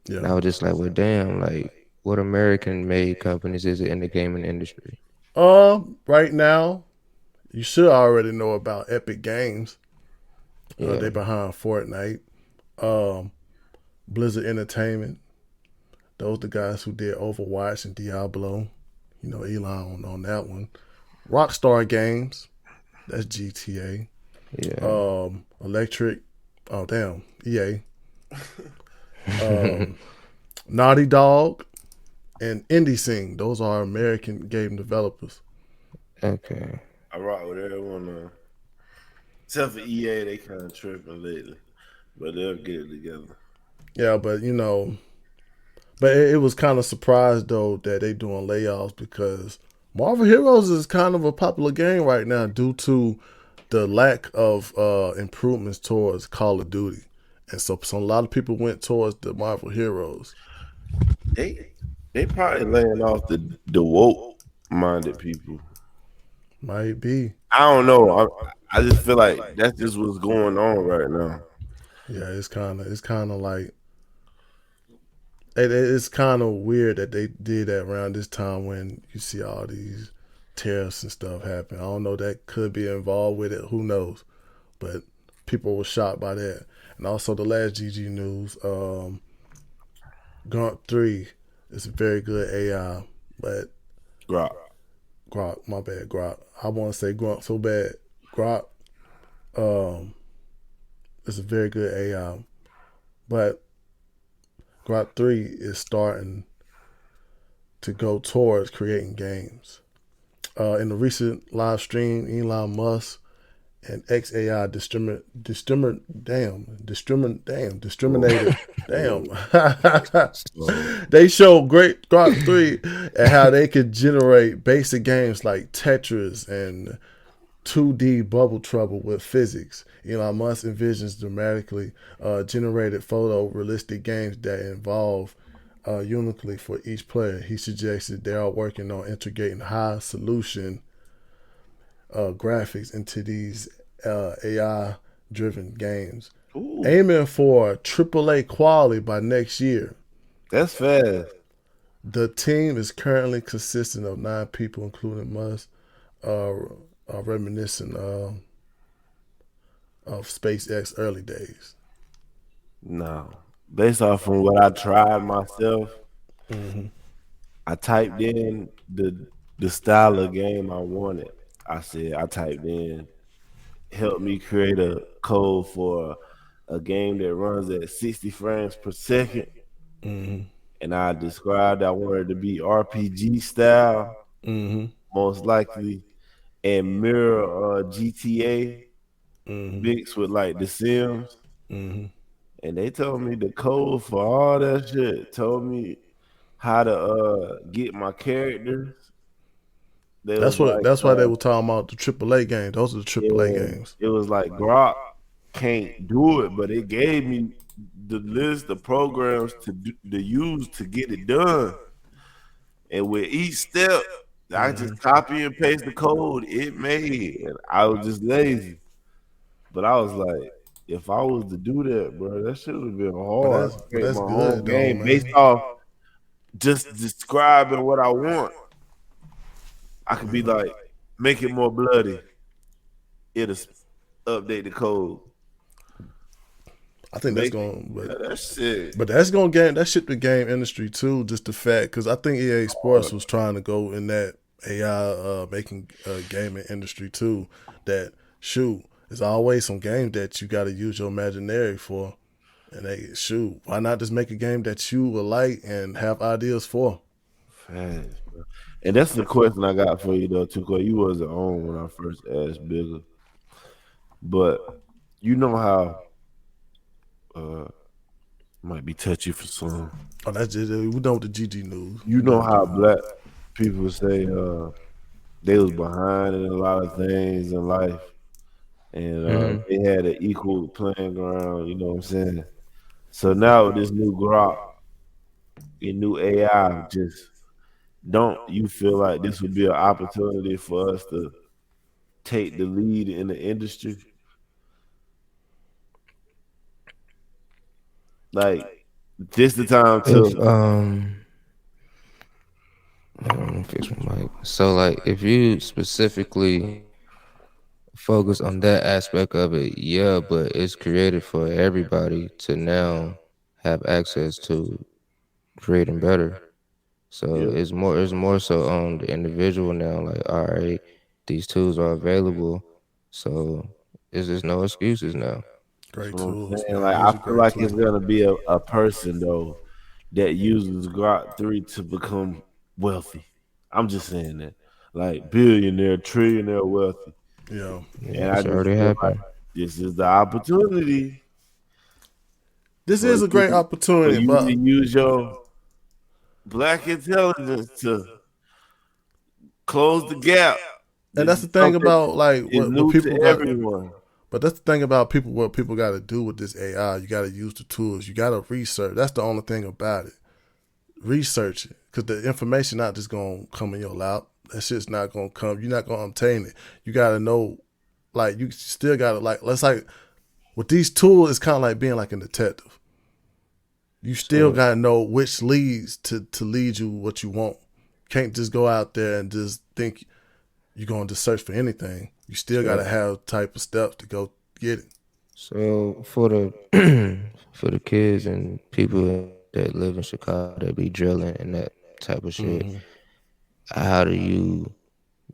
Yeah. And I was just like, well, damn, like, what American-made companies is it in the gaming industry? Right now, you should already know about Epic Games. Yeah. They behind Fortnite. Blizzard Entertainment. Those the guys who did Overwatch and Diablo. You know, Elon on that one. Rockstar Games. That's GTA. Yeah. Electric. Oh, damn. EA. Naughty Dog and IndieSing. Those are American game developers. Okay. I rock with everyone. Except for EA, they kind of tripping lately. But they'll get it together. Yeah, but you know, but it was kind of surprised though that they doing layoffs because Marvel Heroes is kind of a popular game right now due to the lack of improvements towards Call of Duty. And so a lot of people went towards the Marvel Heroes. They probably laying off the woke-minded people. Might be. I don't know. I just feel like that's just what's going on right now. Yeah, it's kind of like it's kind of weird that they did that around this time when you see all these tariffs and stuff happen. I don't know, that could be involved with it. Who knows? But people were shocked by that. And also the last GG news, Grunt 3 is a very good AI, but Grok, my bad, Grok. I want to say Grunt so bad. Grok is a very good AI, but Grok 3 is starting to go towards creating games. In the recent live stream, Elon Musk and XAI they show great Grok 3 and how they could generate basic games like Tetris and 2D Bubble Trouble with physics. Elon Musk envisions dramatically generated photorealistic games that involve uniquely for each player. He suggested they are working on integrating high solution graphics into these AI-driven games. Ooh. Aiming for AAA quality by next year. That's fast. The team is currently consisting of 9 people, including Musk, reminiscent of SpaceX early days. No. Based off from what I tried myself, I typed in the style of game I wanted. I typed in, help me create a code for a game that runs at 60 frames per second. And I described I wanted it to be RPG style, most likely, and mirror GTA mixed with like The Sims. And they told me the code for all that shit, told me how to get my characters. That's why they were talking about the AAA games. Those are the AAA games. It was like Grok can't do it, but it gave me the list of programs to use to get it done. And with each step, I just copy and paste the code it made. And I was just lazy. But I was like, if I was to do that, bro, that should have been hard. That's good, game though, based off just describing what I want. I could be like, make it more bloody. It'll update the code. I think that's going, that's it. But that's going to that shit the game industry too. Just the fact, because I think EA Sports was trying to go in that AI making gaming industry too. That there's always some games that you got to use your imaginary for, and why not just make a game that you will like and have ideas for? Fast, bro. And that's the question I got for you though, Tuko. You wasn't on when I first asked Bigger, but you know how might be touchy for some. Oh, that's just we know the GG news. You know how black people say they was behind in a lot of things in life, and they had an equal playing ground. You know what I'm saying? So now with this new Grok and new AI, just don't you feel like this would be an opportunity for us to take the lead in the industry? Like this the time to let me fix my mic. So like if you specifically focus on that aspect of it, yeah, but it's created for everybody to now have access to creating better. So it's more so on the individual now, like, all right, these tools are available, so there's no excuses now. Great That's what I'm tools, saying. man. Like These I are feel great like tools. it's gonna be a person though that uses Grok 3 to become wealthy. I'm just saying that. Like billionaire, trillionaire wealthy. Yeah. And I It's just already feel like happened. this is the opportunity This is a great for opportunity, you to but use your black intelligence to close the gap. and This that's is the thing something about like is what new people to got. everyone. But that's the thing about people. What people got to do with this AI, you got to use the tools. You got to research. That's the only thing about it. Research it, because the information not just gonna come in your lap. That shit's not gonna come. You're not gonna obtain it. You got to know. Like you still got to let's like with these tools, it's kind of like being like a detective. You still got to know which leads to lead you what you want. Can't just go out there and just think you're going to just search for anything. You still got to have type of steps to go get it. So for the for the kids and people that live in Chicago that be drilling and that type of shit, how do you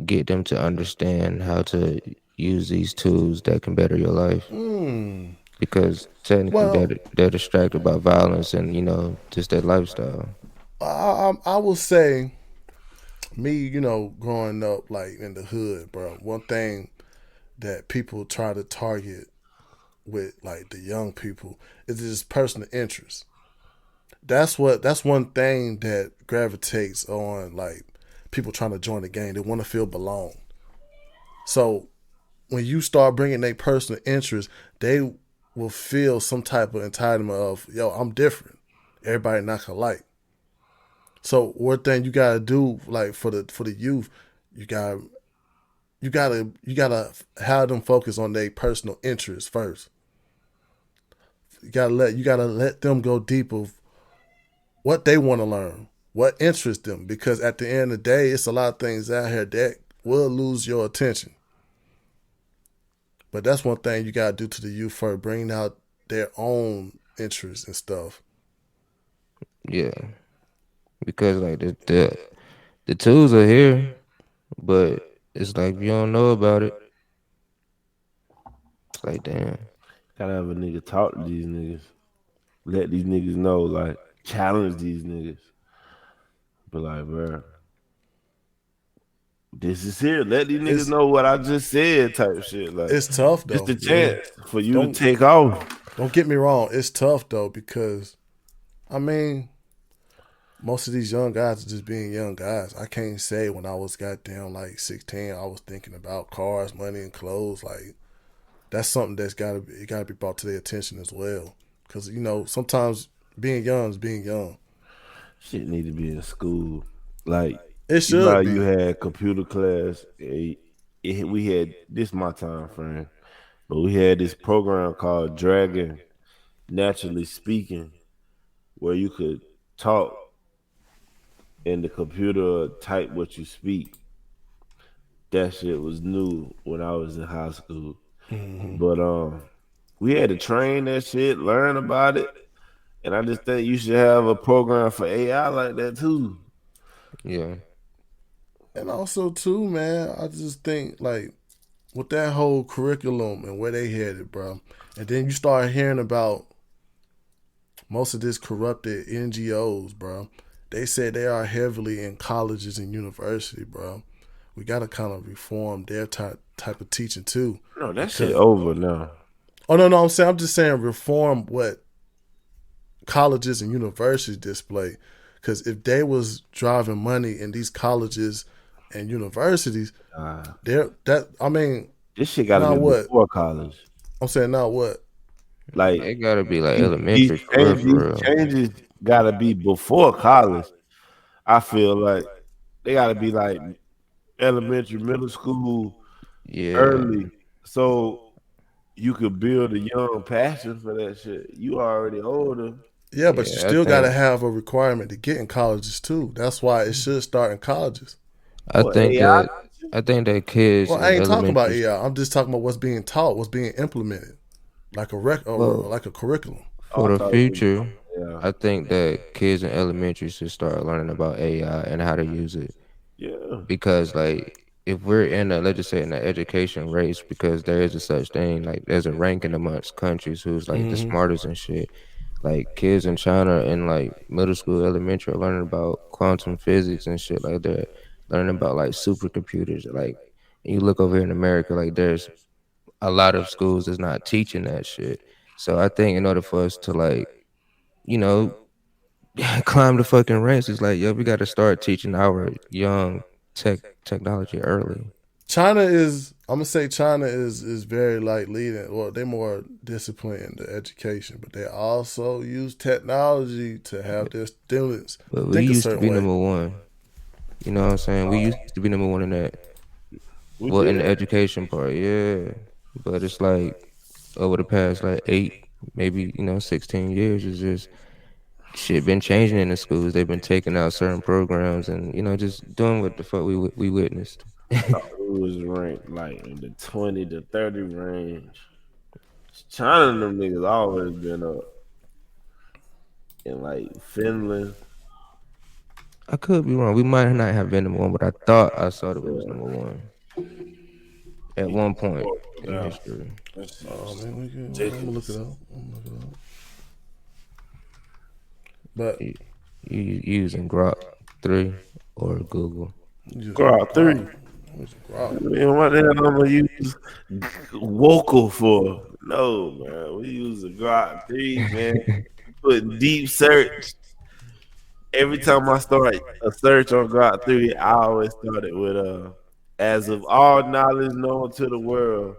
get them to understand how to use these tools that can better your life? Because technically Well, they're distracted by violence and just that lifestyle. I will say, me, growing up like in the hood, bro. One thing that people try to target with like the young people is this personal interest. That's one thing that gravitates on like people trying to join the game. They want to feel belong. So when you start bringing their personal interest, they will feel some type of entitlement of, yo, I'm different. Everybody not alike. So one thing you gotta do, like for the youth, you gotta have them focus on their personal interests first. You gotta let them go deep of what they want to learn, what interests them, because at the end of the day, it's a lot of things out here that will lose your attention. But that's one thing you gotta do to the youth first, bring out their own interests and stuff. Yeah, because like the tools are here, but it's like if you don't know about it, it's like damn. Gotta have a nigga talk to these niggas. Let these niggas know, like, challenge these niggas. But like, bro, this is here. Let these niggas know what I just said, type shit. Like, It's tough though. just a chance for you to take off. Don't get me wrong, it's tough though, because I mean, most of these young guys are just being young guys. I can't say when I was goddamn like 16, I was thinking about cars, money, and clothes. Like that's something that's gotta be brought to their attention as well. Because sometimes being young is being young. Shit need to be in school. Like, It should be. You had computer class. We had this my time frame, but we had this program called Dragon Naturally Speaking, where you could talk and the computer type what you speak. That shit was new when I was in high school. But we had to train that shit, learn about it. And I just think you should have a program for AI like that too. Yeah. And also too, man, I just think like with that whole curriculum and where they headed, bro. And then you start hearing about most of this corrupted NGOs, bro. They said they are heavily in colleges and university, bro. We got to kind of reform their type of teaching too. No, that shit over now. Oh, no, I'm just saying reform what colleges and universities display. Because if they was driving money in these colleges and universities, this shit gotta now be what? before college. I'm saying now what? Like it gotta be like elementary for these real. changes gotta be before college. I feel like they gotta be like elementary, middle school, early, so you could build a young passion for that shit. You already older. Yeah, but you still got to have a requirement to get in colleges too. That's why it should start in colleges. I think that kids. Well, I ain't talking about AI. I'm just talking about what's being taught, what's being implemented, like like a curriculum for the future. I think that kids in elementary should start learning about AI and how to use it. Yeah. Because like if we're in a, let's just say in an education race, because there is a such thing, like there's a ranking amongst countries who's like the smartest and shit. Like kids in China in like middle school, elementary are learning about quantum physics and shit like that. Learning about like supercomputers. Like you look over here in America, like there's a lot of schools that's not teaching that shit. So I think in order for us to like, you know, climb the fucking ranks, it's like, yo, we got to start teaching our young technology early. China is, I'm gonna say China is very like leading. Well, they're more disciplined in the education, but they also use technology to have their students But we think used a to certain be way. number one. You know what I'm saying? We used to be number one in that. Well, in the education part, yeah. But it's like over the past like 8, maybe 16 years, it's just shit been changing in the schools. They've been taking out certain programs and just doing what the fuck we witnessed. It was ranked like in the 20 to 30 range. China and them niggas always been up. In like Finland. I could be wrong. We might not have been number one, but I thought I saw that we was number one at one point in history. Oh man, I'm gonna look it up. But you using Grok 3 or Google? Grok 3. Man, what the hell I'm gonna use Vocal for? No, man. We use a Grok 3, man. Put deep search. Every time I start a search on Grok 3, I always start it with as of all knowledge known to the world,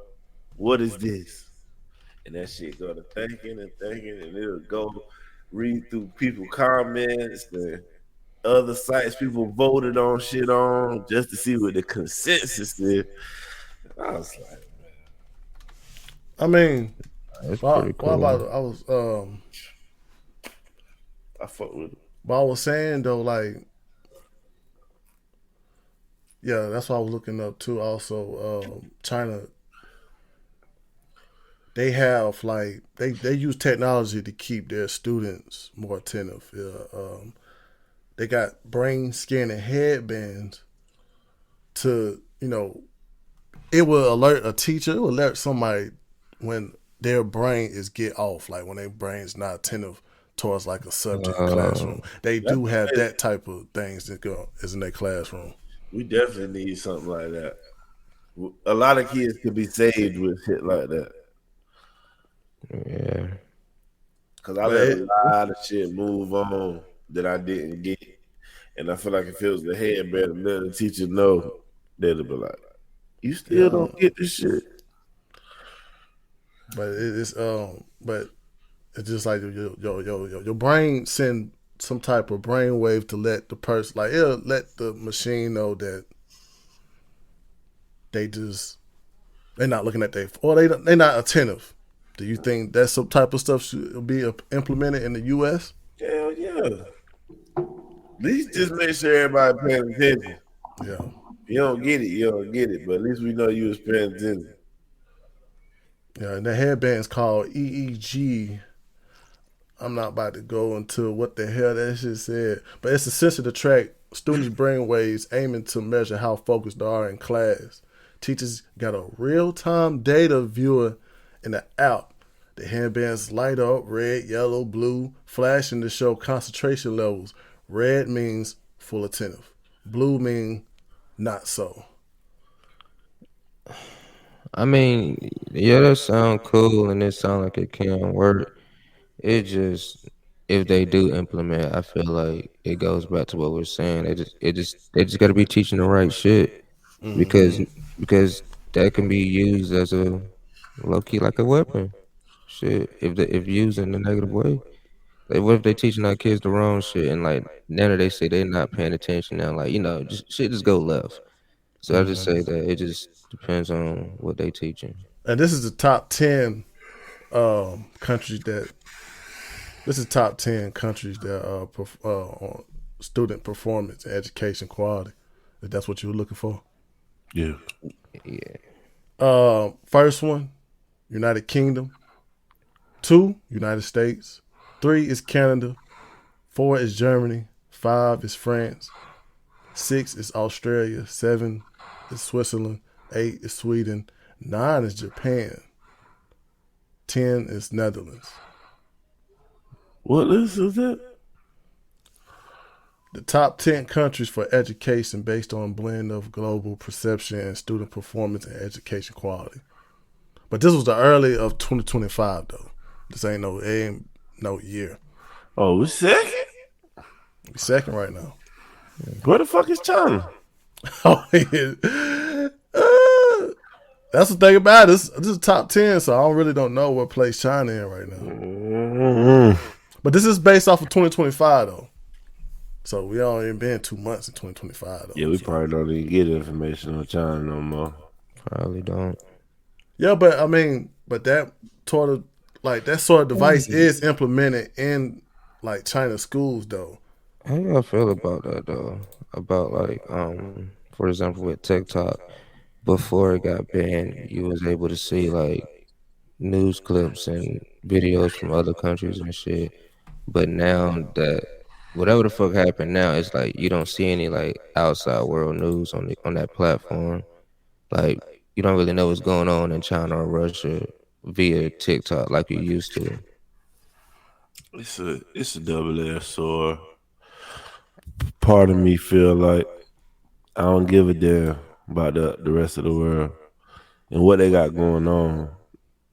what is this? And that shit go to thinking, and it'll go read through people comments and other sites people voted on shit on just to see what the consensus is. I was like, I mean, that's pretty cool. I fuck with it. But I was saying though, like, yeah, that's what I was looking up too. Also, China, they have like they use technology to keep their students more attentive. They got brain scanning headbands to it will alert a teacher, it will alert somebody when their brain is get off, like when their brain's not attentive towards like a subject in classroom. They do have that type of things that go is in their classroom. We definitely need something like that. A lot of kids could be saved with shit like that. Yeah. Because I let a lot of shit move on that I didn't get. And I feel like if it was the headband, let the teacher know, they'd be like, you still don't get this shit. But it's just like your brain send some type of brain wave to let the person, like, it'll let the machine know that they're not looking at they're not attentive. Do you think that some type of stuff should be implemented in the U.S.? Hell yeah. At least just make sure everybody paying attention. Yeah. You don't get it, but at least we know you was paying attention. Yeah, and the headband's called EEG. I'm not about to go into what the hell that shit said, but it's a sensor to track students' brain waves, aiming to measure how focused they are in class. Teachers got a real-time data viewer in the app. The headbands light up red, yellow, blue, flashing to show concentration levels. Red means full attentive. Blue means not so. I mean, yeah, that sound cool and it sound like it can work. It just if they do implement, I feel like it goes back to what we're saying. They just got to be teaching the right shit because because that can be used as a low key like a weapon. Shit, if used in a negative way. Like, what if they teaching our kids the wrong shit and like now that they say they're not paying attention now, like just shit just go left. So I just say that it just depends on what they teaching. And this is the top 10 countries that. This is top 10 countries that on student performance and education quality. If that's what you were looking for. Yeah. First one, United Kingdom. 2, United States. 3 is Canada. 4 is Germany. 5 is France. 6 is Australia. 7 is Switzerland. 8 is Sweden. 9 is Japan. 10 is Netherlands. What list is that? The top 10 countries for education based on blend of global perception and student performance and education quality. But this was the early of 2025 though. This ain't no year. Oh, we're second? We second right now. Where the fuck is China? Oh, yeah. That's the thing about it. This is top 10, so I don't know what place China in right now. But this is based off of 2025 though. So we only been 2 months in 2025 though. Yeah, we probably don't even get information on China no more. Probably don't. Yeah, but I mean, that sort of device is implemented in like China schools though. How y'all feel about that though? About like for example with TikTok, before it got banned, you was able to see like news clips and videos from other countries and shit. But now that whatever the fuck happened now, it's like you don't see any like outside world news on that platform. Like you don't really know what's going on in China or Russia via TikTok like you used to. It's a double-edged sword. Part of me feel like I don't give a damn about the rest of the world and what they got going on.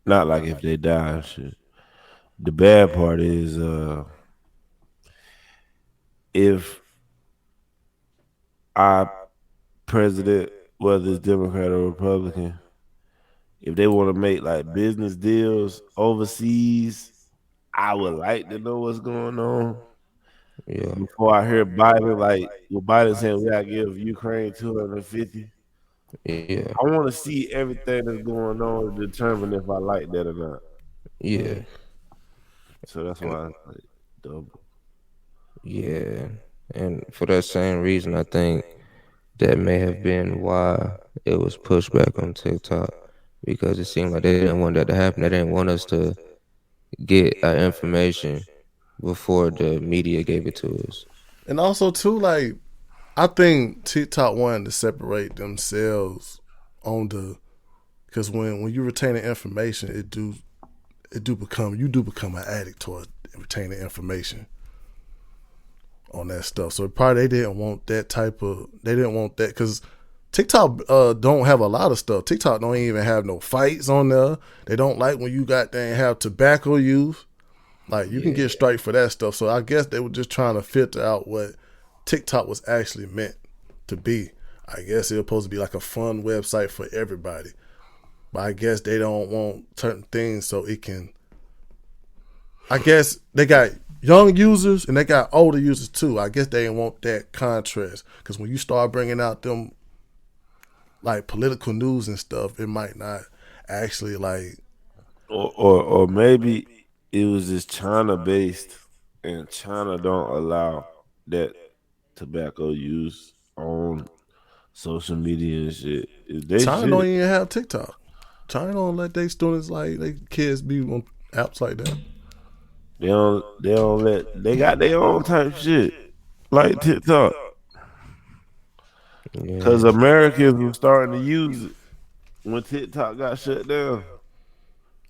Not like if they die and shit. The bad part is if our president, whether it's Democrat or Republican, if they want to make like business deals overseas, I would like to know what's going on. Yeah. Before I hear Biden, like Biden saying we gotta give Ukraine 250. Yeah. I want to see everything that's going on to determine if I like that or not. Yeah. So that's why I like double. Yeah. And for that same reason, I think that may have been why it was pushed back on TikTok, because it seemed like they didn't want that to happen. They didn't want us to get our information before the media gave it to us. And also too, like I think TikTok wanted to separate themselves because when you retain the information, you do become an addict toward retaining information on that stuff. So probably they didn't want that because TikTok don't have a lot of stuff. TikTok don't even have no fights on there. They don't like when you have tobacco use. Like you can get strike for that stuff. So I guess they were just trying to filter out what TikTok was actually meant to be. I guess it was supposed to be like a fun website for everybody. But I guess they don't want certain things so it can. I guess they got young users and they got older users too. I guess they didn't want that contrast, because when you start bringing out them like political news and stuff, it might not actually like. Or maybe it was just China based, and China don't allow that tobacco use on social media and shit. China don't even have TikTok. China don't let their students their kids be on apps like that. They don't let. They got their own type shit like TikTok. Because Americans were starting to use it when TikTok got shut down.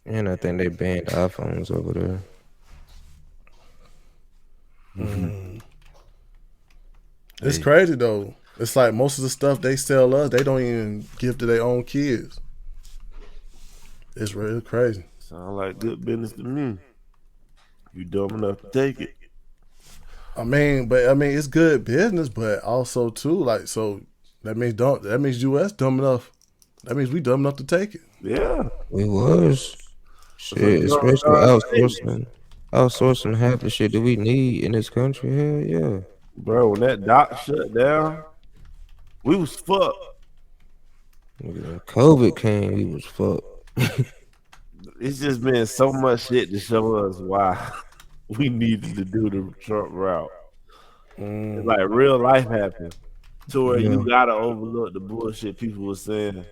And I think they banned iPhones over there. Mm-hmm. It's crazy though. It's like most of the stuff they sell us, they don't even give to their own kids. It's really crazy. Sound like good business to me. You dumb enough to take it. I mean, it's good business, but also too, like, so that means US dumb enough. That means we dumb enough to take it. Yeah, we was. Shit, especially outsourcing half the shit that we need in this country. Hell yeah, bro. When that dock shut down, we was fucked. When COVID came, we was fucked. It's just been so much shit to show us why we needed to do the Trump route. It's like real life happened to where you gotta overlook the bullshit people were saying.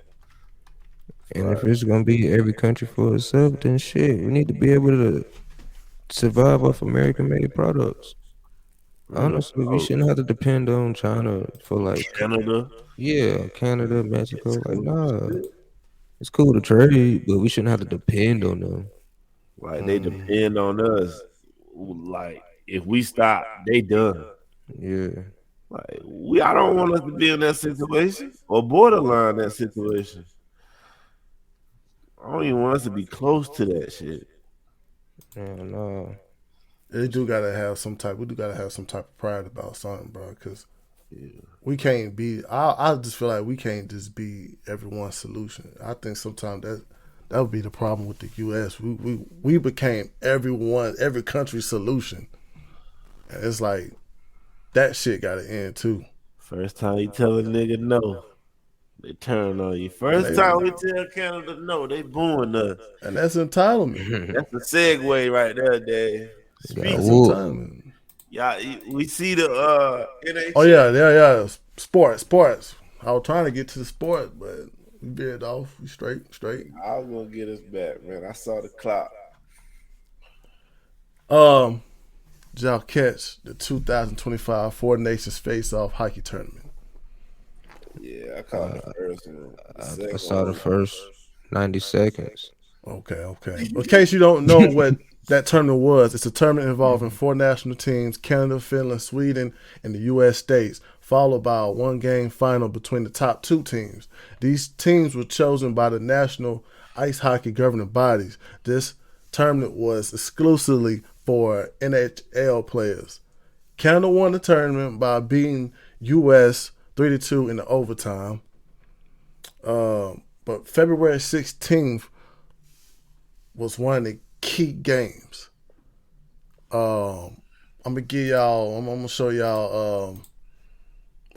And if it's gonna be every country for itself, then shit, we need to be able to survive off American-made products. Honestly, we shouldn't have to depend on China for like Canada. Yeah, Canada, Mexico. Like, nah, it's cool to trade, but we shouldn't have to depend on them. Like they depend on us. Like if we stop, they done. Yeah. Like I don't want us to be in that situation or borderline that situation. I don't even want us to be close to that shit. Yeah, no. We do gotta have some type of pride about something, bro. Because we can't be. I just feel like we can't just be everyone's solution. I think sometimes that would be the problem with the U.S. We became every country's solution, and it's like that shit got to end too. First time you tell a nigga no, they turn on you. First time we tell Canada no, they booing us. And that's entitlement. That's a segue right there, Dave. Yeah, we see the NHL. Oh yeah. Sports. I was trying to get to the sport, but we veered off. We straight. I was gonna get us back, man. I saw the clock. Did y'all catch the 2025 Four Nations Face-Off hockey tournament? Yeah, I caught the first one. I saw the first 90 seconds. Okay. In case you don't know what that tournament was, it's a tournament involving 4 national teams, Canada, Finland, Sweden, and the U.S. states, followed by a one-game final between the top 2 teams. These teams were chosen by the national ice hockey governing bodies. This tournament was exclusively for NHL players. Canada won the tournament by beating U.S. 3-2 in the overtime. But February 16th was one of the key games. I'm gonna show y'all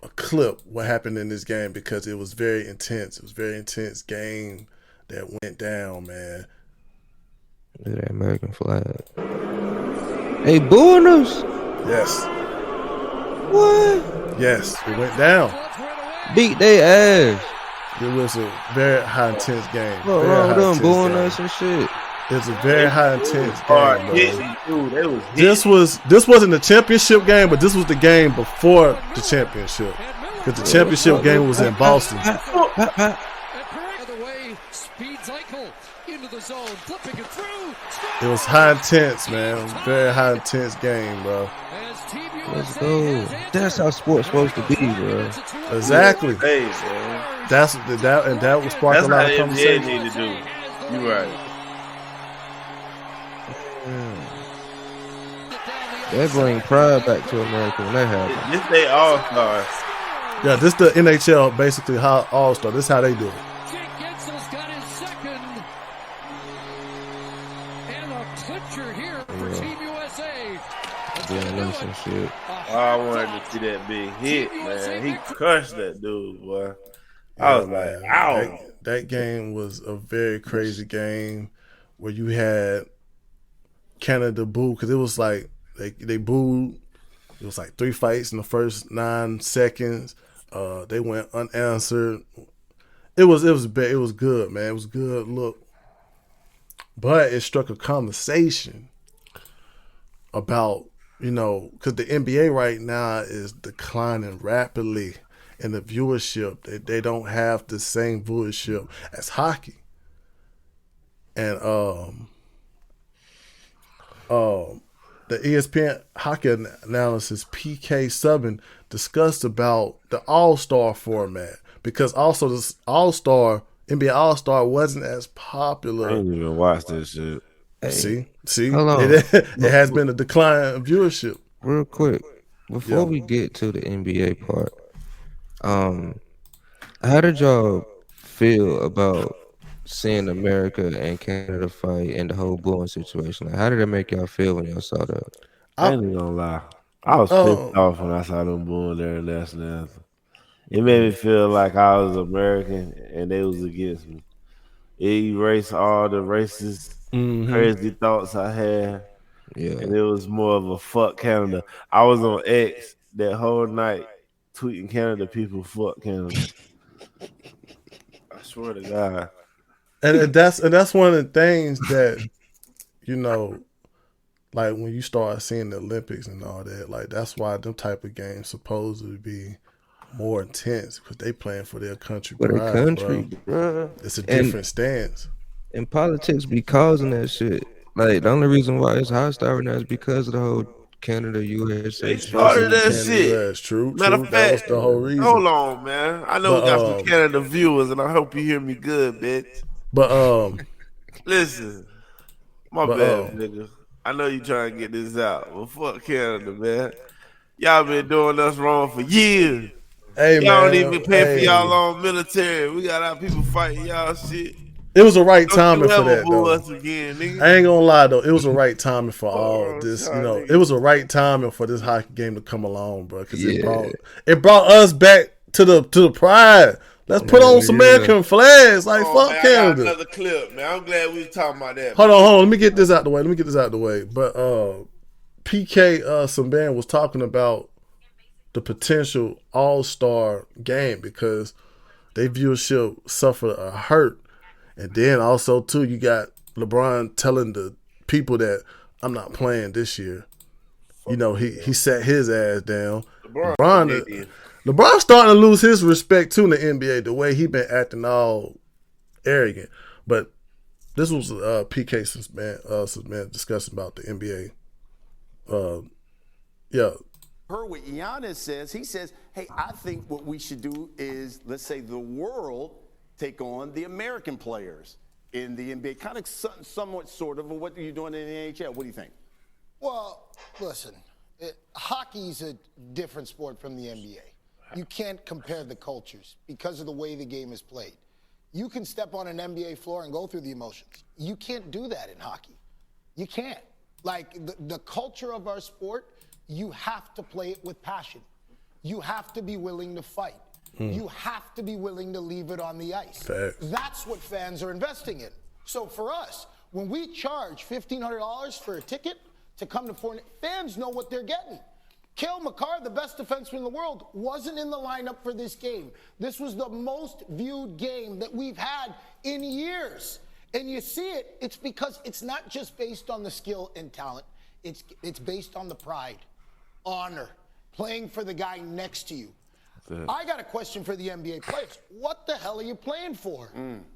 a clip what happened in this game because it was very intense. It was a very intense game that went down, man. Look at that American flag. They booing us? Yes. What? Yes, it went down. Beat they ass. It was a very high intense game. What wrong with them booing us and shit? It's a very high intense game. Bro. This wasn't the championship game, but this was the game before the championship. Because the championship game was in Boston. It was high intense, man. It was a very high intense game, bro. Let's go. That's how sports supposed to be, bro. Exactly. Hey, man. That was spark a lot of conversation. Need to do. You right. They bring pride back to America when that happens. This they all stars. Yeah, this the NHL basically how all star. This is how they do it. Shit. I wanted to see that big hit, man. He crushed that dude, boy. I was like, ow. That game was a very crazy game where you had Canada boo because it was like they booed. It was like 3 fights in the first 9 seconds. They went unanswered. It was bad. It was good, man. It was good look, but it struck a conversation about. Because the NBA right now is declining rapidly in the viewership. They don't have the same viewership as hockey. And the ESPN hockey analysis PK Subban discussed about the All-Star format because also this NBA All-Star wasn't as popular. I didn't even watch this shit. Hey, See, hold on. it has been a decline of viewership. Real quick, before we get to the NBA part, how did y'all feel about seeing America and Canada fight and the whole booing situation? Like, how did it make y'all feel when y'all saw that? I ain't gonna lie. I was pissed off when I saw them booing their national anthem. It made me feel like I was American and they was against me. It erased all the racist, crazy thoughts I had. Yeah. And it was more of a fuck Canada. I was on X that whole night tweeting Canada people, fuck Canada. I swear to God. And that's one of the things that, you know, like when you start seeing the Olympics and all that, like that's why them type of games supposed to be more intense because they playing for their country. For their country, bro. It's a different stance. And politics be causing that shit. Like the only reason why it's hostile right now is because of the whole Canada USA. They started that shit. US. True. Matter of That was fact, the whole reason. hold on, man. I know we got some Canada viewers, and I hope you hear me good, bitch. But listen, my bad, nigga. I know you trying to get this out, but fuck Canada, man. Y'all been doing us wrong for years. Hey, y'all man, don't even pay for y'all own military. We got our people fighting y'all shit. It was the right timing for that, boo though. us again, nigga. I ain't gonna lie, though. It was the right timing for all this. You know, it was the right timing for this hockey game to come along, bro. Because it brought us back to the pride. Let's put on some American flags. Like, fuck man, Canada. I got another clip, man. I'm glad we was talking about that. Hold on. Let me get this out the way. But PK Subban was talking about the potential all-star game because their viewership suffered a hurt. And then also, too, you got LeBron telling the people that I'm not playing this year. You know, he sat his ass down. LeBron's starting to lose his respect, too, in the NBA, the way he been acting all arrogant. But this was PK Subban discussing about the NBA. Heard what Giannis says. He says, hey, I think what we should do is, let's say, the world take on the American players in the NBA. Kind of somewhat sort of what are you doing in the NHL? What do you think? Well, listen, hockey's a different sport from the NBA. You can't compare the cultures because of the way the game is played. You can step on an NBA floor and go through the emotions. You can't do that in hockey. You can't. Like, the culture of our sport, you have to play it with passion. You have to be willing to fight. You have to be willing to leave it on the ice. That's what fans are investing in. So for us, when we charge $1,500 for a ticket to come to fans know what they're getting. Cale Makar, the best defenseman in the world, wasn't in the lineup for this game. This was the most viewed game that we've had in years. And you see it, it's because it's not just based on the skill and talent. It's based on the pride, honor, playing for the guy next to you. I got a question for the NBA players. What the hell are you playing for?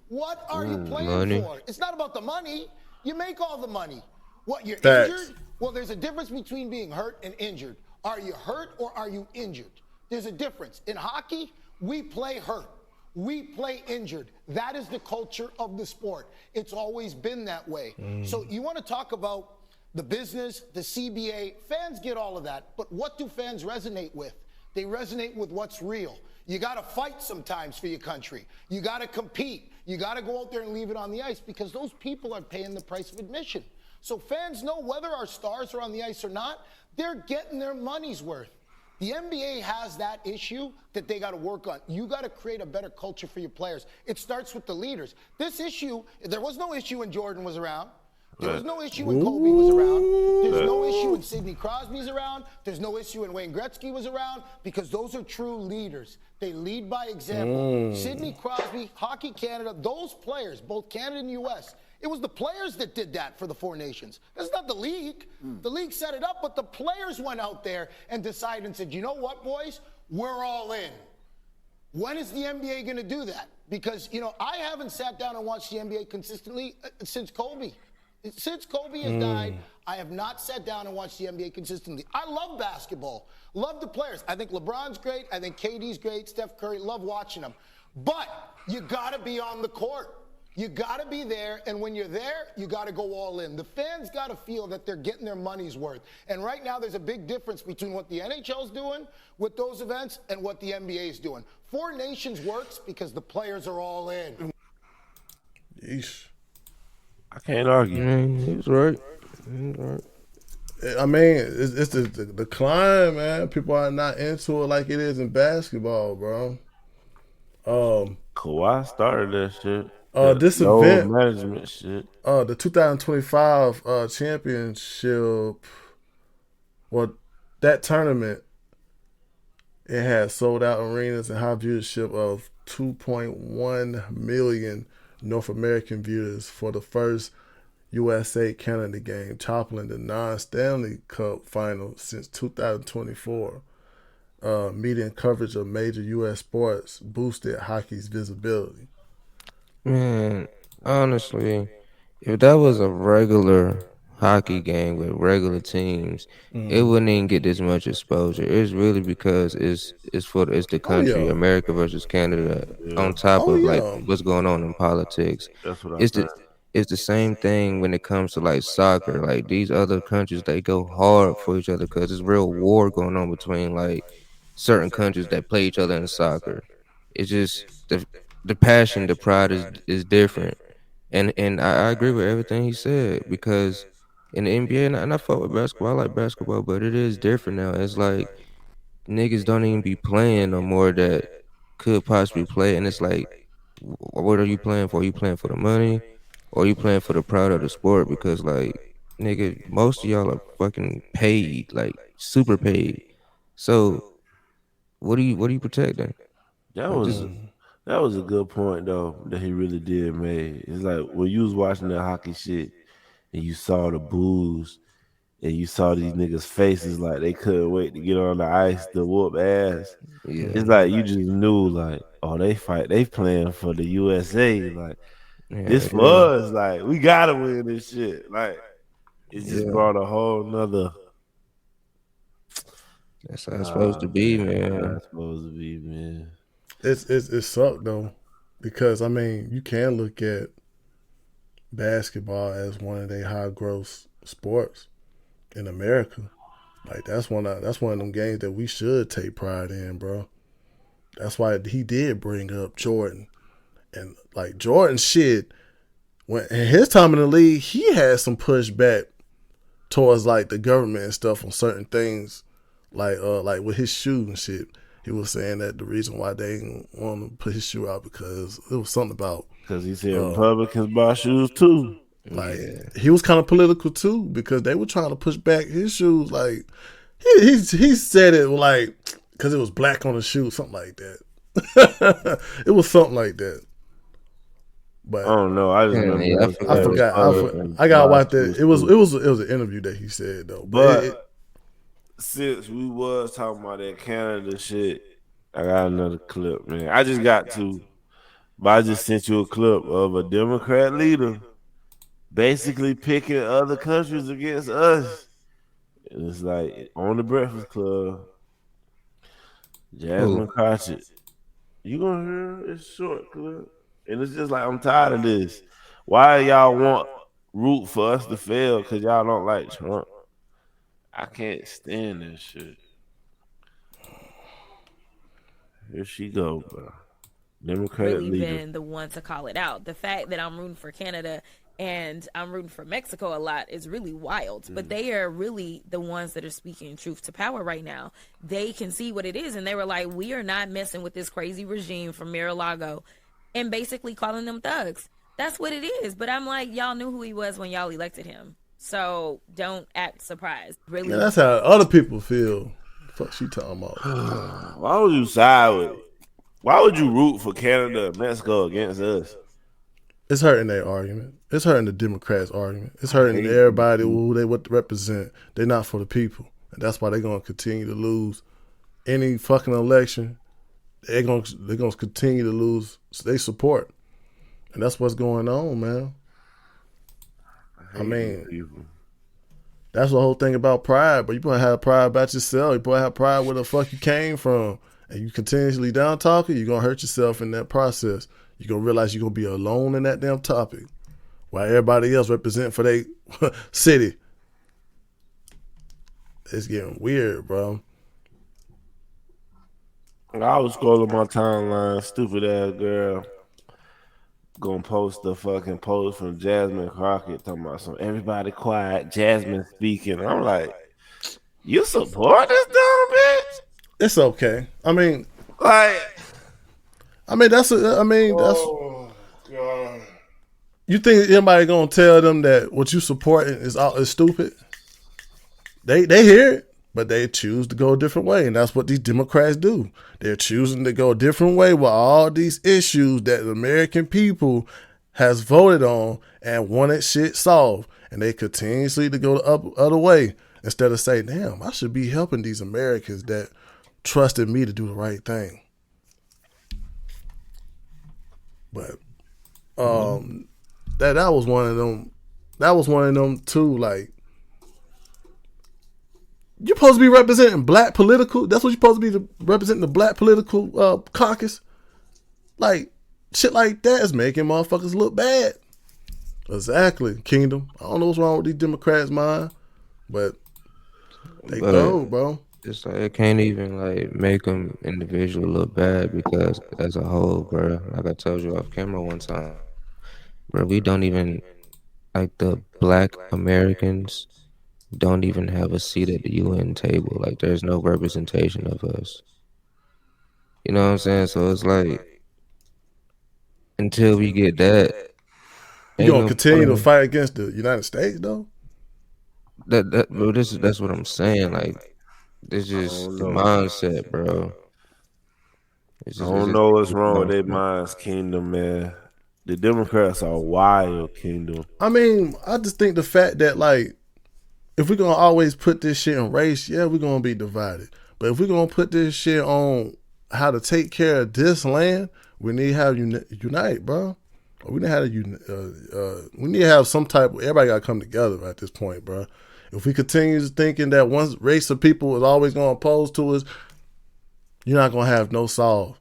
What are you playing for? It's not about the money. You make all the money. What, you're injured? Well, there's a difference between being hurt and injured. Are you hurt or are you injured? There's a difference. In hockey, we play hurt. We play injured. That is the culture of the sport. It's always been that way. So you want to talk about the business, the CBA, fans get all of that. But what do fans resonate with? They resonate with what's real. You got to fight sometimes for your country. You got to compete. You got to go out there and leave it on the ice because those people are paying the price of admission. So fans know whether our stars are on the ice or not, they're getting their money's worth. The NBA has that issue that they got to work on. You got to create a better culture for your players. It starts with the leaders. This issue, there was no issue when Jordan was around. There was no issue when Kobe was around. There's no issue when Sidney Crosby's around. There's no issue when Wayne Gretzky was around because those are true leaders. They lead by example. Sidney Crosby, Hockey Canada, those players, both Canada and U.S., it was the players that did that for the four nations. That's not the league. The league set it up, but the players went out there and decided and said, you know what, boys? We're all in. When is the NBA going to do that? Because, you know, I haven't sat down and watched the NBA consistently since Kobe. Since Kobe has died, I have not sat down and watched the NBA consistently. I love basketball. Love the players. I think LeBron's great. I think KD's great. Steph Curry. Love watching them. But you got to be on the court. You got to be there, and when you're there, you got to go all in. The fans got to feel that they're getting their money's worth. And right now, there's a big difference between what the NHL's doing with those events and what the NBA is doing. Four Nations works because the players are all in. Yeesh. I can't argue. He was right. He was right. I mean, it's the climb, man. People are not into it like it is in basketball, bro. Kawhi started that shit. This no event, management shit. The 2025 championship, well, that tournament, it had sold out arenas and high viewership of 2.1 million North American viewers for the first USA-Canada game, toppling the non-Stanley Cup final since 2024. Media coverage of major U.S. sports boosted hockey's visibility. Man, honestly, if that was a regular hockey game with regular teams, it wouldn't even get this much exposure. It's really because it's the country, America versus Canada, on top of like what's going on in politics. That's what It's the same thing when it comes to like soccer. Like these other countries, they go hard for each other because there's real war going on between like certain countries that play each other in soccer. It's just the passion, the pride is different. And I agree with everything he said because in the NBA, and I fuck with basketball, I like basketball, but it is different now. It's like niggas don't even be playing no more that could possibly play, and it's like, what are you playing for? Are you playing for the money, or are you playing for the pride of the sport? Because like, nigga, most of y'all are fucking paid, like super paid. So, what are you protecting? That was a good point though that he really did make. It's like when you was watching that hockey shit and you saw the boos and you saw these niggas' faces like they couldn't wait to get on the ice to whoop ass. Yeah. It's like you just knew like, oh, they playing for the USA. Like this for us. Like we gotta win this shit. Like it just brought a whole nother. That's how it's supposed to be, man. That's how it's supposed to be, man. It sucked though, because I mean you can look at basketball as one of the high gross sports in America. Like that's one of them games that we should take pride in, bro. That's why he did bring up Jordan, and like Jordan shit. When in his time in the league, he had some pushback towards like the government and stuff on certain things, like with his shoe and shit. He was saying that the reason why they didn't want to put his shoe out because it was something about because he said Republicans buy shoes too. Like he was kind of political too because they were trying to push back his shoes. Like he said it like because it was black on the shoe, something like that. It was something like that. But I don't know. I just remember. I forgot. I gotta watch that. It was an interview that he said though. But since we was talking about that Canada shit, I got another clip, man. I just got to, but I just sent you a clip of a Democrat leader basically picking other countries against us. And it's like on the Breakfast Club, Jasmine Crockett. You gonna hear it's short clip, and it's just like I'm tired of this. Why y'all want root for us to fail? Cause y'all don't like Trump. I can't stand this shit. Here she go, bro. Democrat really leader. Been the one to call it out. The fact that I'm rooting for Canada and I'm rooting for Mexico a lot is really wild. But they are really the ones that are speaking truth to power right now. They can see what it is, and they were like, we are not messing with this crazy regime from Mar-a-Lago, and basically calling them thugs. That's what it is. But I'm like, y'all knew who he was when y'all elected him. So don't act surprised. Really, yeah, that's how other people feel. Fuck, she talking about. Why would you side with it? Why would you root for Canada and Mexico against us? It's hurting their argument. It's hurting the Democrats' argument. It's hurting everybody who they would represent. They're not for the people, and that's why they're gonna continue to lose any fucking election. They're gonna continue to lose their support, and that's what's going on, man. I mean, that's the whole thing about pride. But you probably have pride about yourself. You probably have pride where the fuck you came from, and you continuously down talking. You're gonna hurt yourself in that process. you're going to realize you're going to be alone in that damn topic while everybody else represent for their city. It's getting weird, bro. I was scrolling my timeline, stupid ass girl gonna post the fucking post from Jasmine Crockett talking about some everybody quiet, Jasmine speaking. I'm like, you support this dumb bitch? It's okay. I mean, like, that's. Oh God. You think anybody gonna tell them that what you supporting is stupid? They hear it, but they choose to go a different way, and that's what these Democrats do. They're choosing to go a different way with all these issues that the American people has voted on and wanted shit solved, and they continuously to go the other way instead of saying, "Damn, I should be helping these Americans that trusted me to do the right thing." But that was one of them. That was one of them too. Like, you're supposed to be representing black political. That's what you're supposed to be representing, the black political caucus. Like, shit like that is making motherfuckers look bad. Exactly, Kingdom. I don't know what's wrong with these Democrats' mind, but they go, bro. It's like it can't even like make them individually look bad because as a whole, bro. Like I told you off camera one time, bro. We don't even like the black Americans don't even have a seat at the UN table. Like there's no representation of us. You know what I'm saying? So it's like until we get that, you gonna continue to fight against the United States though? Bro, that's what I'm saying. Like it's just the mindset, bro. I don't know what's wrong with their minds, Kingdom, man. The Democrats are wild, Kingdom. I mean, I just think the fact that, like, if we're going to always put this shit in race, yeah, we're going to be divided. But if we're going to put this shit on how to take care of this land, we need to have unite, bro. We need to have some type of, everybody got to come together at this point, bro. If we continue thinking that one race of people is always going to oppose to us, you're not going to have no solve.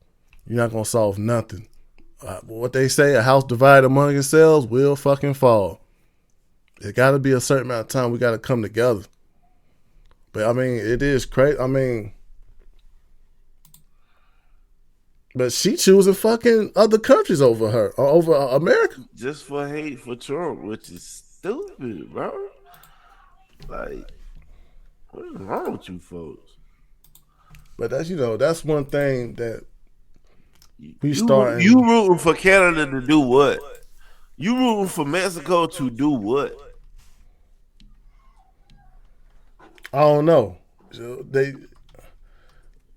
You're not going to solve nothing. What they say, a house divided among themselves will fucking fall. It got to be a certain amount of time we got to come together. But, I mean, it is crazy. I mean, but she choosing fucking other countries over her, or over America. Just for hate for Trump, which is stupid, bro. Like, what is wrong with you folks? But that's, that's one thing that we starting. You rooting for Canada to do what? You rooting for Mexico to do what? I don't know.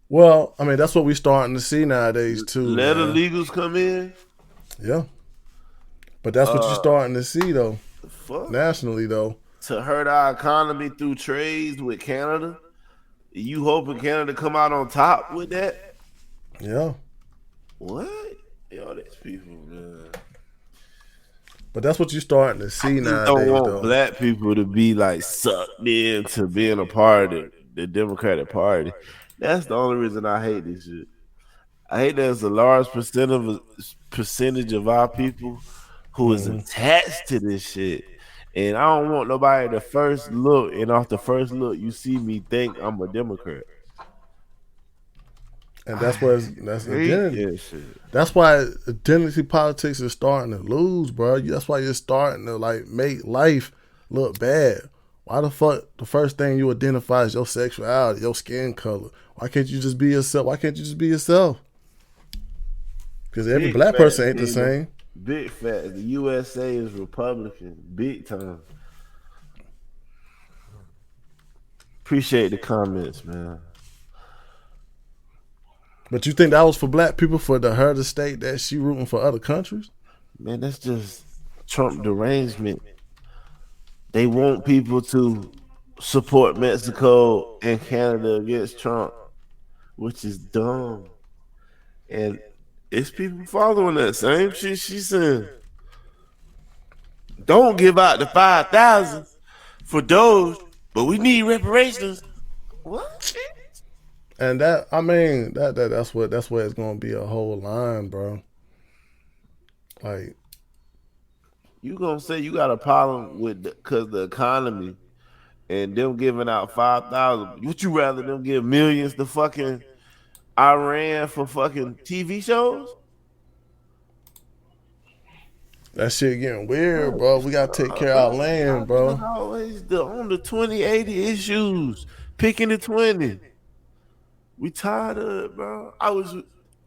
Well, I mean, that's what we're starting to see nowadays too. Let illegals come in. Yeah, but that's what you're starting to see though. Nationally though, to hurt our economy through trades with Canada. You hoping Canada come out on top with that? Yeah. What? Yo, these people, man. But that's what you're starting to see nowadays. Don't want though. Black people to be like sucked into being a part of the Democratic Party. That's the only reason I hate this shit. I hate there's a large percentage of our people who is attached to this shit. And I don't want nobody to first look, and off the first look, you see me think I'm a Democrat. And that's identity. That's why identity politics is starting to lose, bro. That's why you're starting to like make life look bad. Why the fuck the first thing you identify is your sexuality, your skin color? Why can't you just be yourself? Why can't you just be yourself? Because every black person ain't the same. Big fact. The USA is Republican, big time. Appreciate the comments, man. But you think that was for black people for her to state that she rooting for other countries? Man, that's just Trump derangement. They want people to support Mexico and Canada against Trump, which is dumb. And it's people following that same shit she's saying. Don't give out the 5,000 for those, but we need reparations. What? And that, I mean, that's where it's gonna be a whole line, bro. Like, you gonna say you got a problem with because the economy and them giving out 5,000? Would you rather them give millions to fucking Iran for fucking TV shows? that shit getting weird, bro. We gotta take care of our land, bro. Always on the 2080 issues, picking the 20. We tired of it, bro.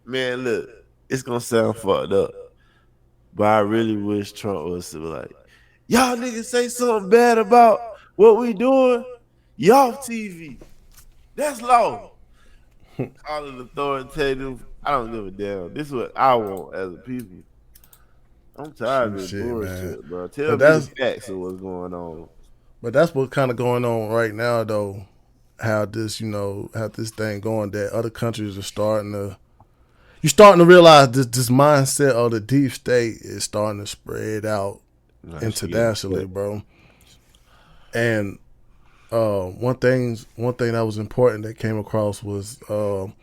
Man, look, it's gonna sound fucked up, but I really wish Trump was like, y'all niggas say something bad about what we doing, y'all TV. That's law. Call it authoritative. I don't give a damn. This is what I want as a people. I'm tired of this bullshit, man. Bro. Tell me the facts of what's going on. But that's what's kind of going on right now, though. How this, how this thing going, that other countries are starting to. You're starting to realize this mindset of the deep state is starting to spread out internationally, bro. And one thing that was important that came across was President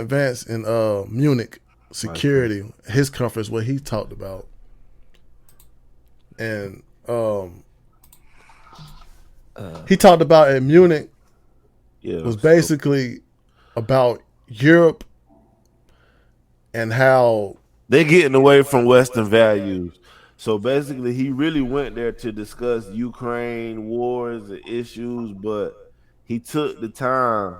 Vance in Munich Security, his conference, what he talked about. And he talked about at Munich was basically about Europe and how they're getting away from Western values. So basically, he really went there to discuss Ukraine wars and issues, but he took the time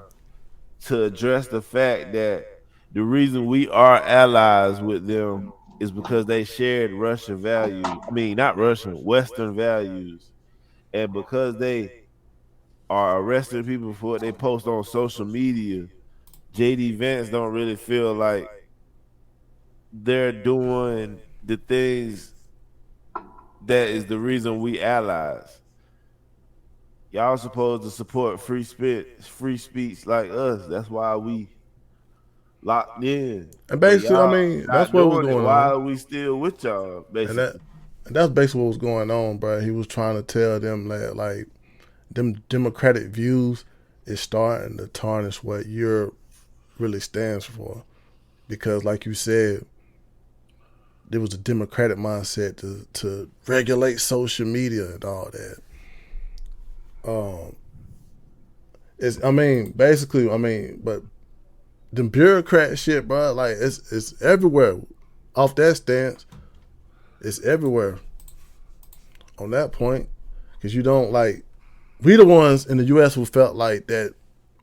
to address the fact that the reason we are allies with them is because they shared Russian values. I mean, not Russian, Western values. And because they are arresting people for what they post on social media, JD Vance don't really feel like they're doing the things that is the reason we allies. Y'all supposed to support free speech like us. That's why we locked in. And basically, I mean, that's what was going on. Why are we still with y'all? Basically. And that's basically what was going on, bro. He was trying to tell them that, like, them democratic views is starting to tarnish what Europe really stands for. Because, like you said, there was a democratic mindset to regulate social media and all that. But the bureaucrat shit, bro, like it's everywhere. Off that stance, it's everywhere. On that point, because you don't like, we the ones in the U.S. who felt like that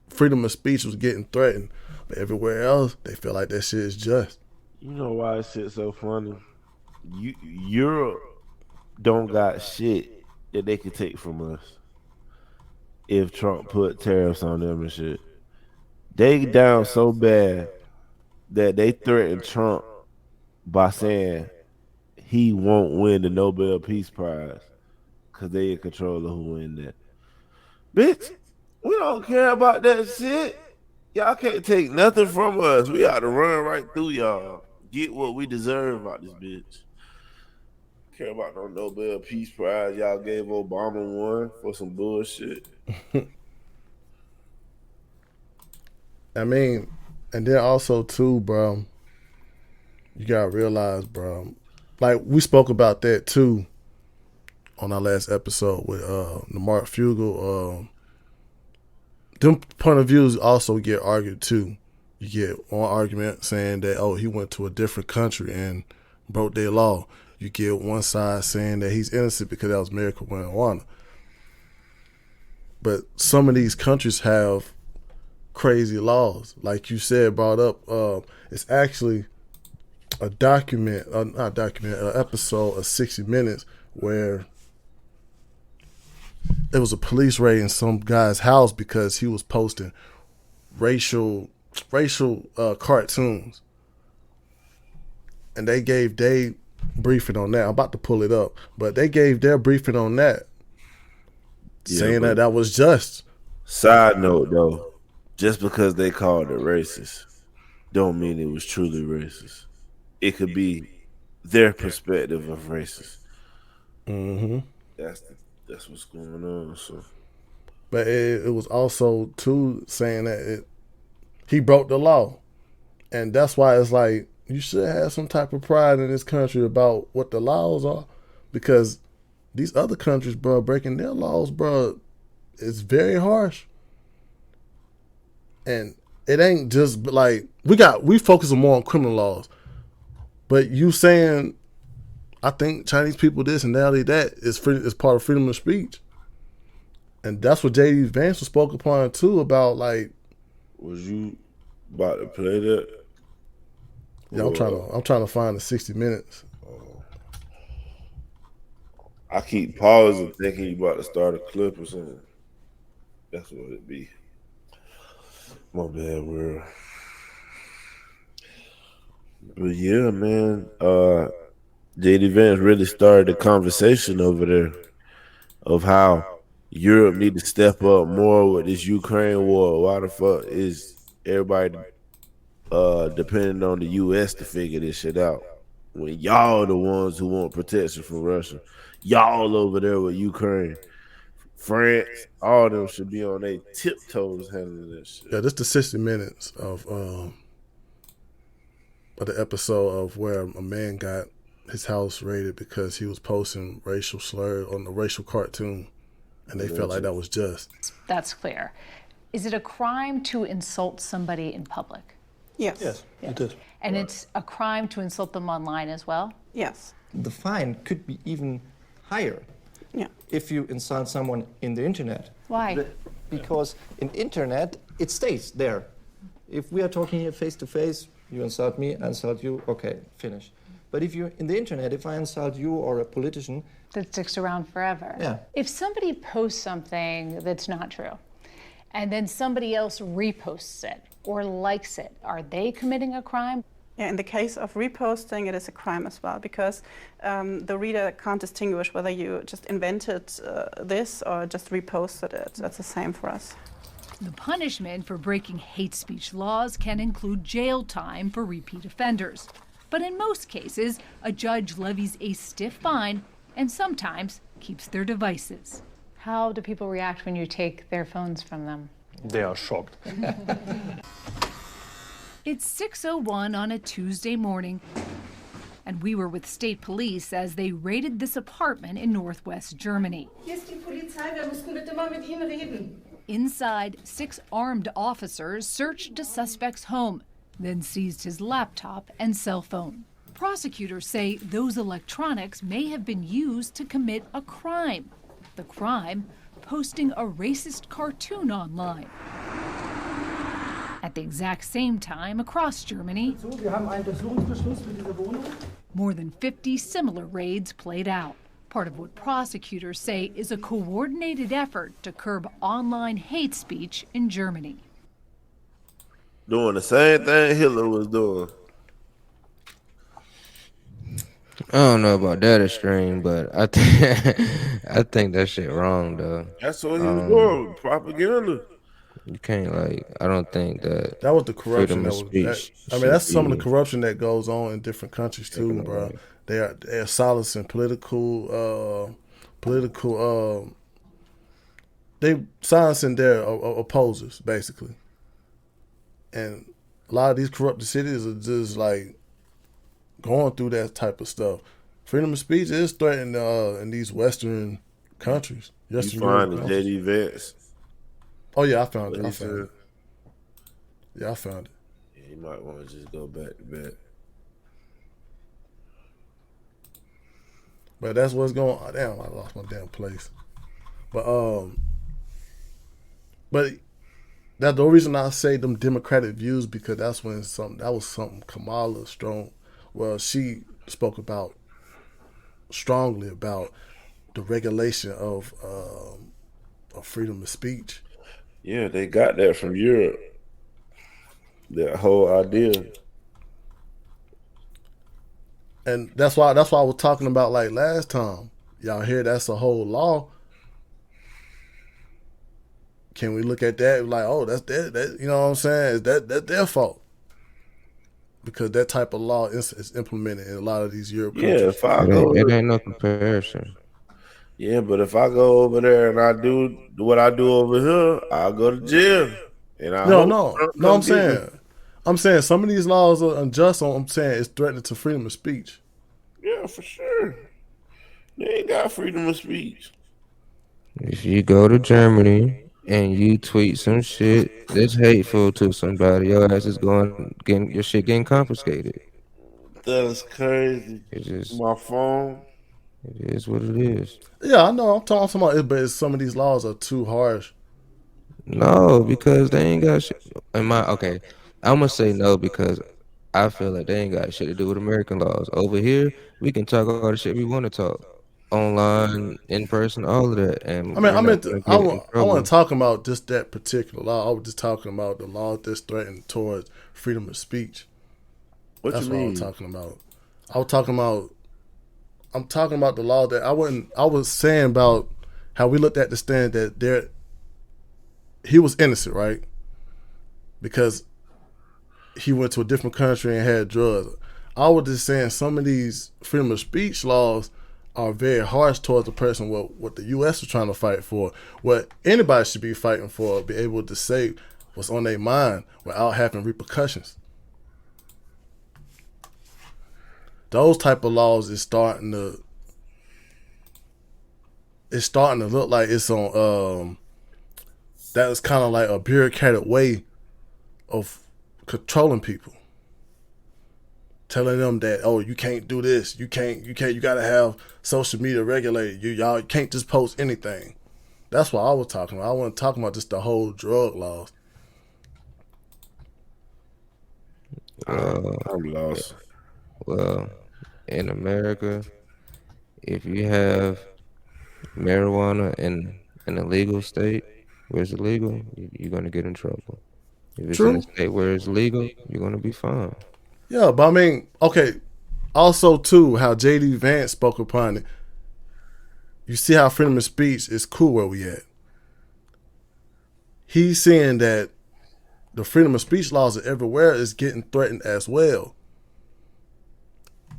freedom of speech was getting threatened, but everywhere else they feel like that shit is just. You know why this shit's so funny? Europe don't got shit that they could take from us if Trump put tariffs on them and shit. They down so bad that they threatened Trump by saying he won't win the Nobel Peace Prize because they in control of who win that. Bitch, we don't care about that shit. Y'all can't take nothing from us. We ought to run right through y'all. Get what we deserve out this bitch. Care about no Nobel Peace Prize y'all gave Obama one for some bullshit. I mean, and then also too, bro, you gotta realize, bro, like we spoke about that too on our last episode with the Mark Fugel. Them point of views also get argued too. You get one argument saying that, oh, he went to a different country and broke their law. You get one side saying that he's innocent because that was medical marijuana. But some of these countries have crazy laws. Like you said, brought up, it's actually an episode of 60 Minutes where there was a police raid in some guy's house because he was posting racial cartoons. And they gave their briefing on that. I'm about to pull it up. But they gave their briefing on that, saying that was just. Side note, though, just because they called it racist don't mean it was truly racist. It could be their perspective of racist. Mm-hmm. That's what's going on. So, but it was also too saying that he broke the law, and that's why it's like you should have some type of pride in this country about what the laws are, because these other countries, bro, breaking their laws, bro, it's very harsh. And it ain't just like we focus more on criminal laws, but you saying, I think Chinese people this and that is part of freedom of speech, and that's what J.D. Vance spoke upon too about. Like, was you about to play that? Yeah, I'm trying to find the 60 Minutes. I keep pausing, thinking you about to start a clip or something. That's what it be. My bad, world. But yeah, man, JD Vance really started the conversation over there of how Europe need to step up more with this Ukraine war. Why the fuck is everybody depending on the U.S. to figure this shit out when y'all the ones who want protection from Russia? Y'all over there with Ukraine, France, all of them should be on their tiptoes handling this shit. Yeah, this the 60 Minutes of the episode of where a man got his house raided because he was posting racial slurs on the racial cartoon, and they felt like that was just. That's clear. Is it a crime to insult somebody in public? Yes. Yes. It is. And it's a crime to insult them online as well? Yes. The fine could be even higher if you insult someone in the internet. Why? Because in internet, it stays there. If we are talking here face to face, you insult me, I insult you, okay, finish. But if you're in the internet, if I insult you or a politician, that sticks around forever. Yeah. If somebody posts something that's not true, and then somebody else reposts it or likes it, are they committing a crime? Yeah, in the case of reposting, it is a crime as well, because the reader can't distinguish whether you just invented this or just reposted it. That's the same for us. The punishment for breaking hate speech laws can include jail time for repeat offenders. But in most cases, a judge levies a stiff fine and sometimes keeps their devices. How do people react when you take their phones from them? They are shocked. It's 6:01 on a Tuesday morning, and we were with state police as they raided this apartment in northwest Germany. Hier ist die Polizei, wir müssen bitte mal mit Ihnen reden. Inside, 6 armed officers searched a suspect's home, then seized his laptop and cell phone. Prosecutors say those electronics may have been used to commit a crime. The crime, posting a racist cartoon online. At the exact same time, across Germany, more than 50 similar raids played out. Part of what prosecutors say is a coordinated effort to curb online hate speech in Germany. Doing the same thing Hitler was doing. I don't know about that extreme, but I think that shit wrong though. That's what he was doing, propaganda. You can't I don't think that was the corruption freedom of speech. that's some of the corruption that goes on in different countries too, bro. They are silencing political they silencing their opposers basically, and a lot of these corrupted cities are just going through that type of stuff. Freedom of speech is threatened in these Western countries. You find the J.D. Vance. Oh yeah, I found it. Yeah, I found it. Yeah, you might want to just go back to back. But that's what's going on. Damn, I lost my damn place. But that's the reason I say them democratic views, because that's when that was something Kamala strong. Well, she spoke about strongly about the regulation of freedom of speech. Yeah, they got that from Europe. That whole idea. And that's why I was talking about last time. Y'all hear that's a whole law. Can we look at that that's that you know what I'm saying? Is that's their fault? Because that type of law is implemented in a lot of these European countries. If I go, it ain't no comparison. Yeah, but if I go over there and I do what I do over here, I'll go to jail. And I'm saying, I'm saying some of these laws are unjust. I'm saying it's threatening to freedom of speech. Yeah, for sure. They ain't got freedom of speech. If you go to Germany and you tweet some shit that's hateful to somebody, your ass is getting your shit getting confiscated. That's crazy. It's just my phone. It is what it is. Yeah, I know. I'm talking about it, but some of these laws are too harsh. No, because they ain't got shit. I'm gonna say no because I feel like they ain't got shit to do with American laws. Over here, we can talk all the shit we want to talk, online, in person, all of that, and I mean, we're not gonna get in I wasn't trouble. talking about just that particular law. I was just talking about the law that's threatened towards freedom of speech. What That's you what I mean? was talking about. I'm talking about the law that I was saying about how we looked at the stand that he was innocent, right? Because he went to a different country and had drugs. I was just saying some of these freedom of speech laws are very harsh towards the person what the U.S. is trying to fight for. What anybody should be fighting for, be able to say what's on their mind without having repercussions. Those type of laws is starting to look like it's on that is kind of like a bureaucratic way of controlling people. Telling them that, oh, you can't do this, you gotta have social media regulated. Y'all can't just post anything. That's what I was talking about. I wasn't talking about just the whole drug laws. I'm lost. Well, in America, if you have marijuana in an illegal state where it's illegal, you're gonna get in trouble. If it's in a state where it's legal, you're gonna be fine. Yeah, but I mean, okay. Also, too, how J.D. Vance spoke upon it. You see how freedom of speech is cool where we at. He's saying that the freedom of speech laws everywhere is getting threatened as well.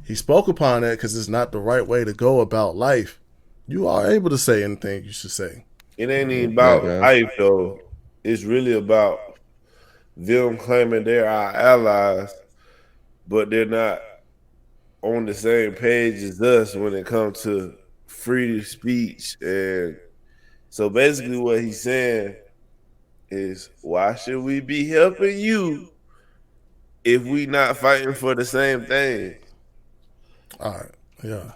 He spoke upon that because it's not the right way to go about life. You are able to say anything you should say. It ain't even about life though. It's really about them claiming they're our allies, but they're not on the same page as us when it comes to free speech. And so basically what he's saying is, why should we be helping you if we not fighting for the same thing? All right, yeah.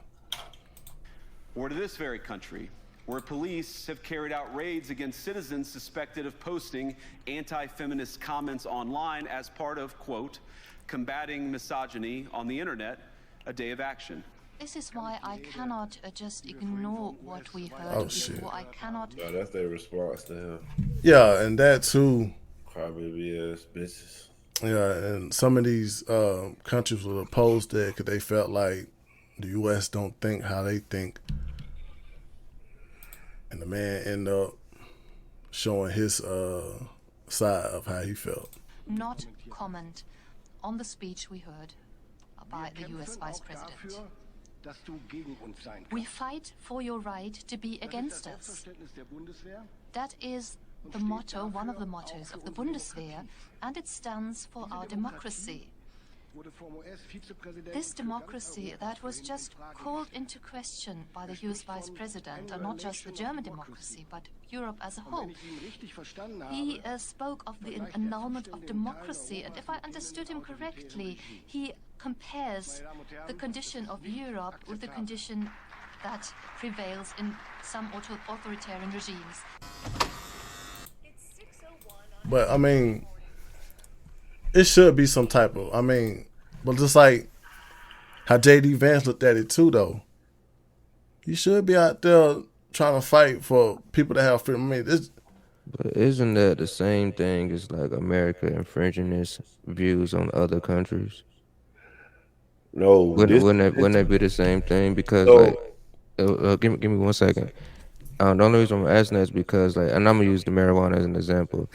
Or to this very country, where police have carried out raids against citizens suspected of posting anti-feminist comments online as part of, quote, combating misogyny on the internet, a day of action. This is why I cannot just ignore what we heard Oh, before. shit. I cannot. No, that's their response to him. Yeah, and that too. Crybaby ass bitches. Yeah, and some of these countries will oppose that because they felt like the U.S. don't think how they think. And the man ended up showing his side of how he felt. Not comment on the speech we heard by the US Vice President. We fight for your right to be against us. That is the motto, one of the mottos of the Bundeswehr, and it stands for our democracy. This democracy that was just called into question by the US Vice President, and not just the German democracy, but Europe as a whole. He spoke of the annulment of democracy, and if I understood him correctly, he compares the condition of Europe with the condition that prevails in some authoritarian regimes. But I mean, it should be some type of, but just like how J.D. Vance looked at it too, though. You should be out there trying to fight for people to have freedom. But isn't that the same thing as like America infringing its views on other countries? No, wouldn't that be the same thing? Because give me 1 second. The only reason I'm asking that is because and I'm gonna use the marijuana as an example.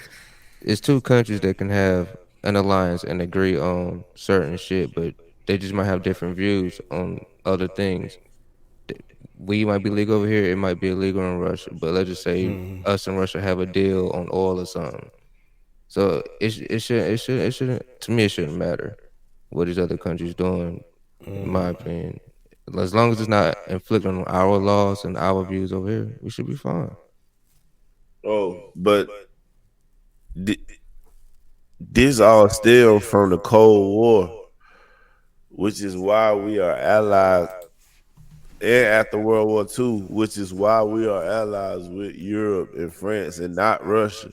It's two countries that can have an alliance and agree on certain shit, but they just might have different views on other things. We might be legal over here, it might be illegal in Russia, but let's just say us and Russia have a deal on oil or something. So it shouldn't to me it shouldn't matter what these other countries doing, in my opinion. As long as it's not inflicting on our laws and our views over here, we should be fine. Oh, but this all stemmed from the Cold War, which is why we are allies, and after World War II, which is why we are allies with Europe and France and not Russia.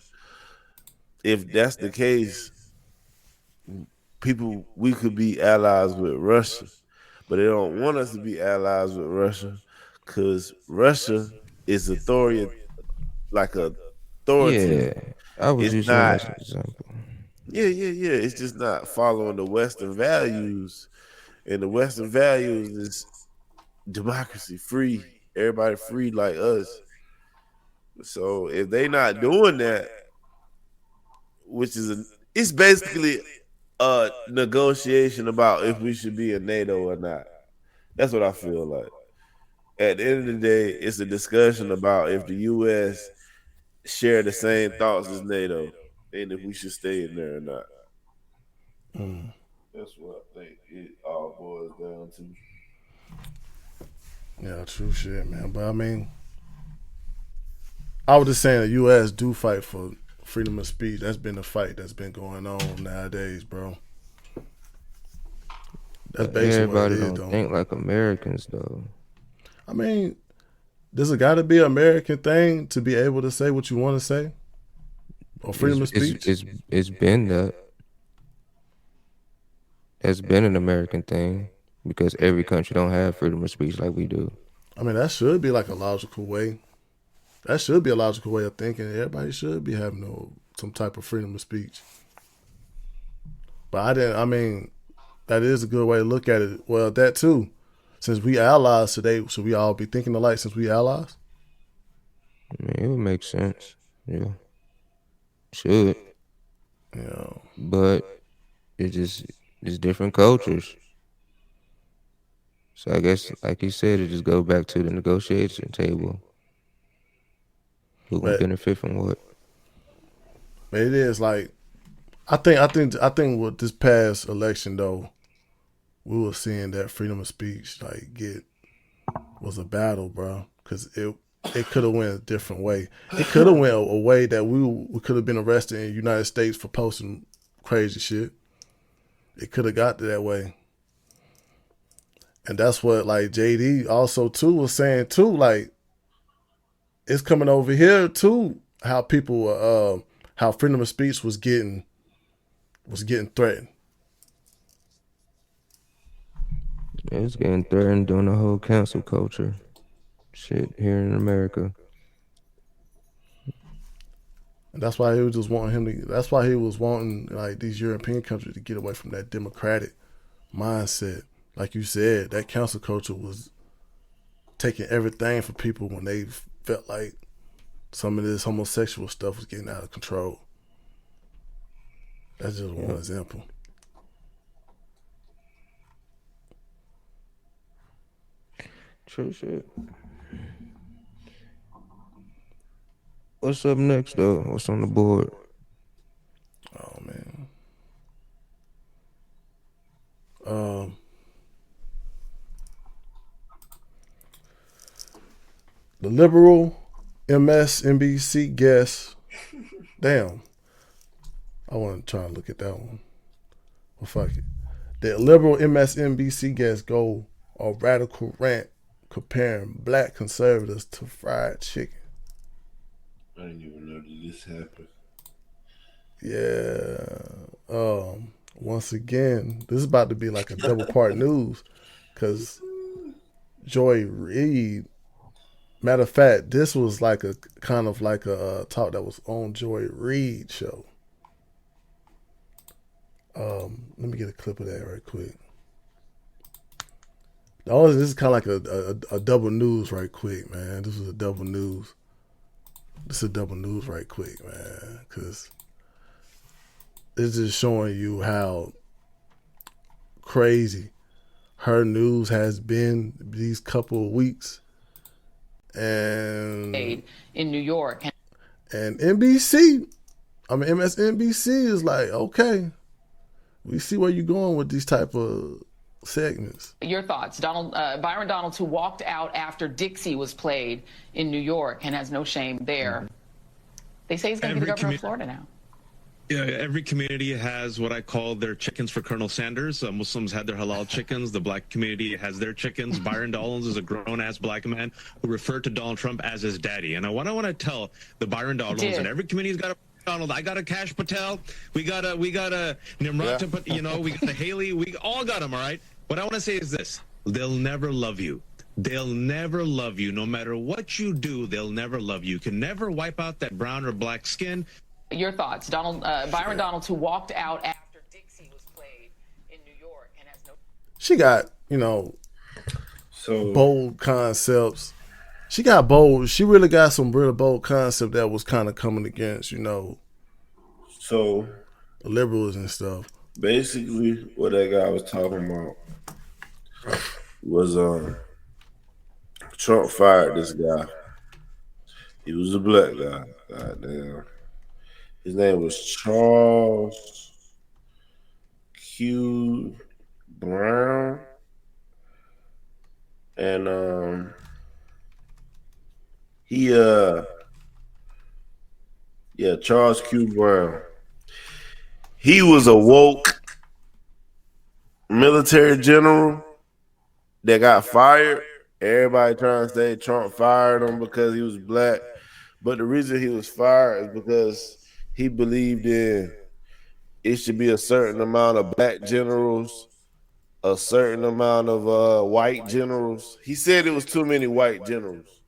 If that's the case, we could be allies with Russia, but they don't want us to be allies with Russia because Russia is like authoritative. Yeah, I was It's using not. that as an example. Yeah. It's just not following the Western values, and the Western values is democracy, free, everybody free like us. So if they not doing that, it's basically a negotiation about if we should be in NATO or not. That's what I feel like. At the end of the day, it's a discussion about if the U.S. share the same thoughts as NATO and if we should stay in there or not. That's what I think it all boils down to. Yeah, true shit, man. But I mean, I was just saying the U.S. do fight for freedom of speech. That's been a fight that's been going on nowadays, bro. That's basically Everybody what it is, don't think like Americans though. I mean, does it got to be an American thing to be able to say what you want to say? Or freedom of speech? It's been that. It's been an American thing because every country don't have freedom of speech like we do. I mean, that should be like a logical way. That should be a logical way of thinking. Everybody should be having some type of freedom of speech. But I mean, that is a good way to look at it. Well, that too. Since we allies today, should we all be thinking alike since we allies? I mean, it would make sense. Yeah. Should. Yeah. But it's different cultures. So I guess, like you said, it just goes back to the negotiation table. Who can benefit from what? But it is like, I think with this past election though, we were seeing that freedom of speech was a battle, bro. Because it could have went a different way. It could have went a way that we could have been arrested in the United States for posting crazy shit. It could have got to that way. And that's what like JD also too was saying too, like it's coming over here too, how people how freedom of speech was getting threatened. Yeah, it's getting threatened during the whole cancel culture shit here in America. And that's why he was just wanting that's why he was wanting like these European countries to get away from that democratic mindset. Like you said, that cancel culture was taking everything from people when they felt like some of this homosexual stuff was getting out of control. That's just one example. True shit. What's up next though? What's on the board? Oh man. The liberal MSNBC guest. Damn. I want to try and look at that one. Well, fuck it. The liberal MSNBC guest go a radical rant comparing black conservatives to fried chicken. I didn't even know that this happened. Yeah. Once again, this is about to be like a double part news because Joy Reid, matter of fact, this was like a kind of like a talk that was on Joy Reid show. Let me get a clip of that right quick. This is kind of like a double news right quick, man. This is a double news. This is a double news right quick, man, because it's just showing you how crazy her news has been these couple of weeks. And in New York. And NBC I mean, MSNBC is like, okay, we see where you're going with these type of segments. Your thoughts, Byron Donalds, who walked out after Dixie was played in New York and has no shame there. They say he's going to be the governor of Florida now. Yeah, every community has what I call their chickens for Colonel Sanders. Muslims had their halal chickens. The black community has their chickens. Byron Donalds is a grown-ass black man who referred to Donald Trump as his daddy. And what I want to tell the Byron Donalds, and every community's got a Donald. I got a Kash Patel. We got a Nimrata, we got a Haley. We all got them, all right? What I want to say is this. They'll never love you. They'll never love you. No matter what you do, they'll never love you. You can never wipe out that brown or black skin. Your thoughts, Byron Donalds, who walked out after Dixie was played in New York and has no. She got, bold concepts. She got bold. She really got some really bold concept that was kind of coming against, So liberals and stuff. Basically, what that guy was talking about was Trump fired this guy. He was a black guy. Goddamn. His name was Charles Q. Brown. And Charles Q. Brown. He was a woke military general that got fired. Everybody trying to say Trump fired him because he was black. But the reason he was fired is because he believed in it should be a certain amount of black generals, a certain amount of white generals. He said it was too many white generals.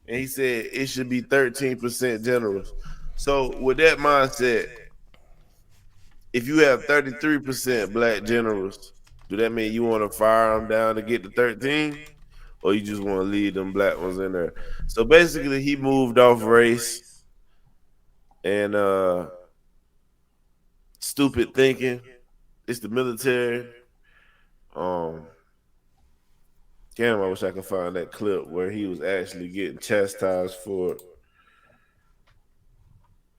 And he said it should be 13% generals. So with that mindset, if you have 33% black generals, do that mean you want to fire them down to get to 13? Or you just want to leave them black ones in there? So basically, he moved off race and stupid thinking. It's the military. Damn, I wish I could find that clip where he was actually getting chastised for it.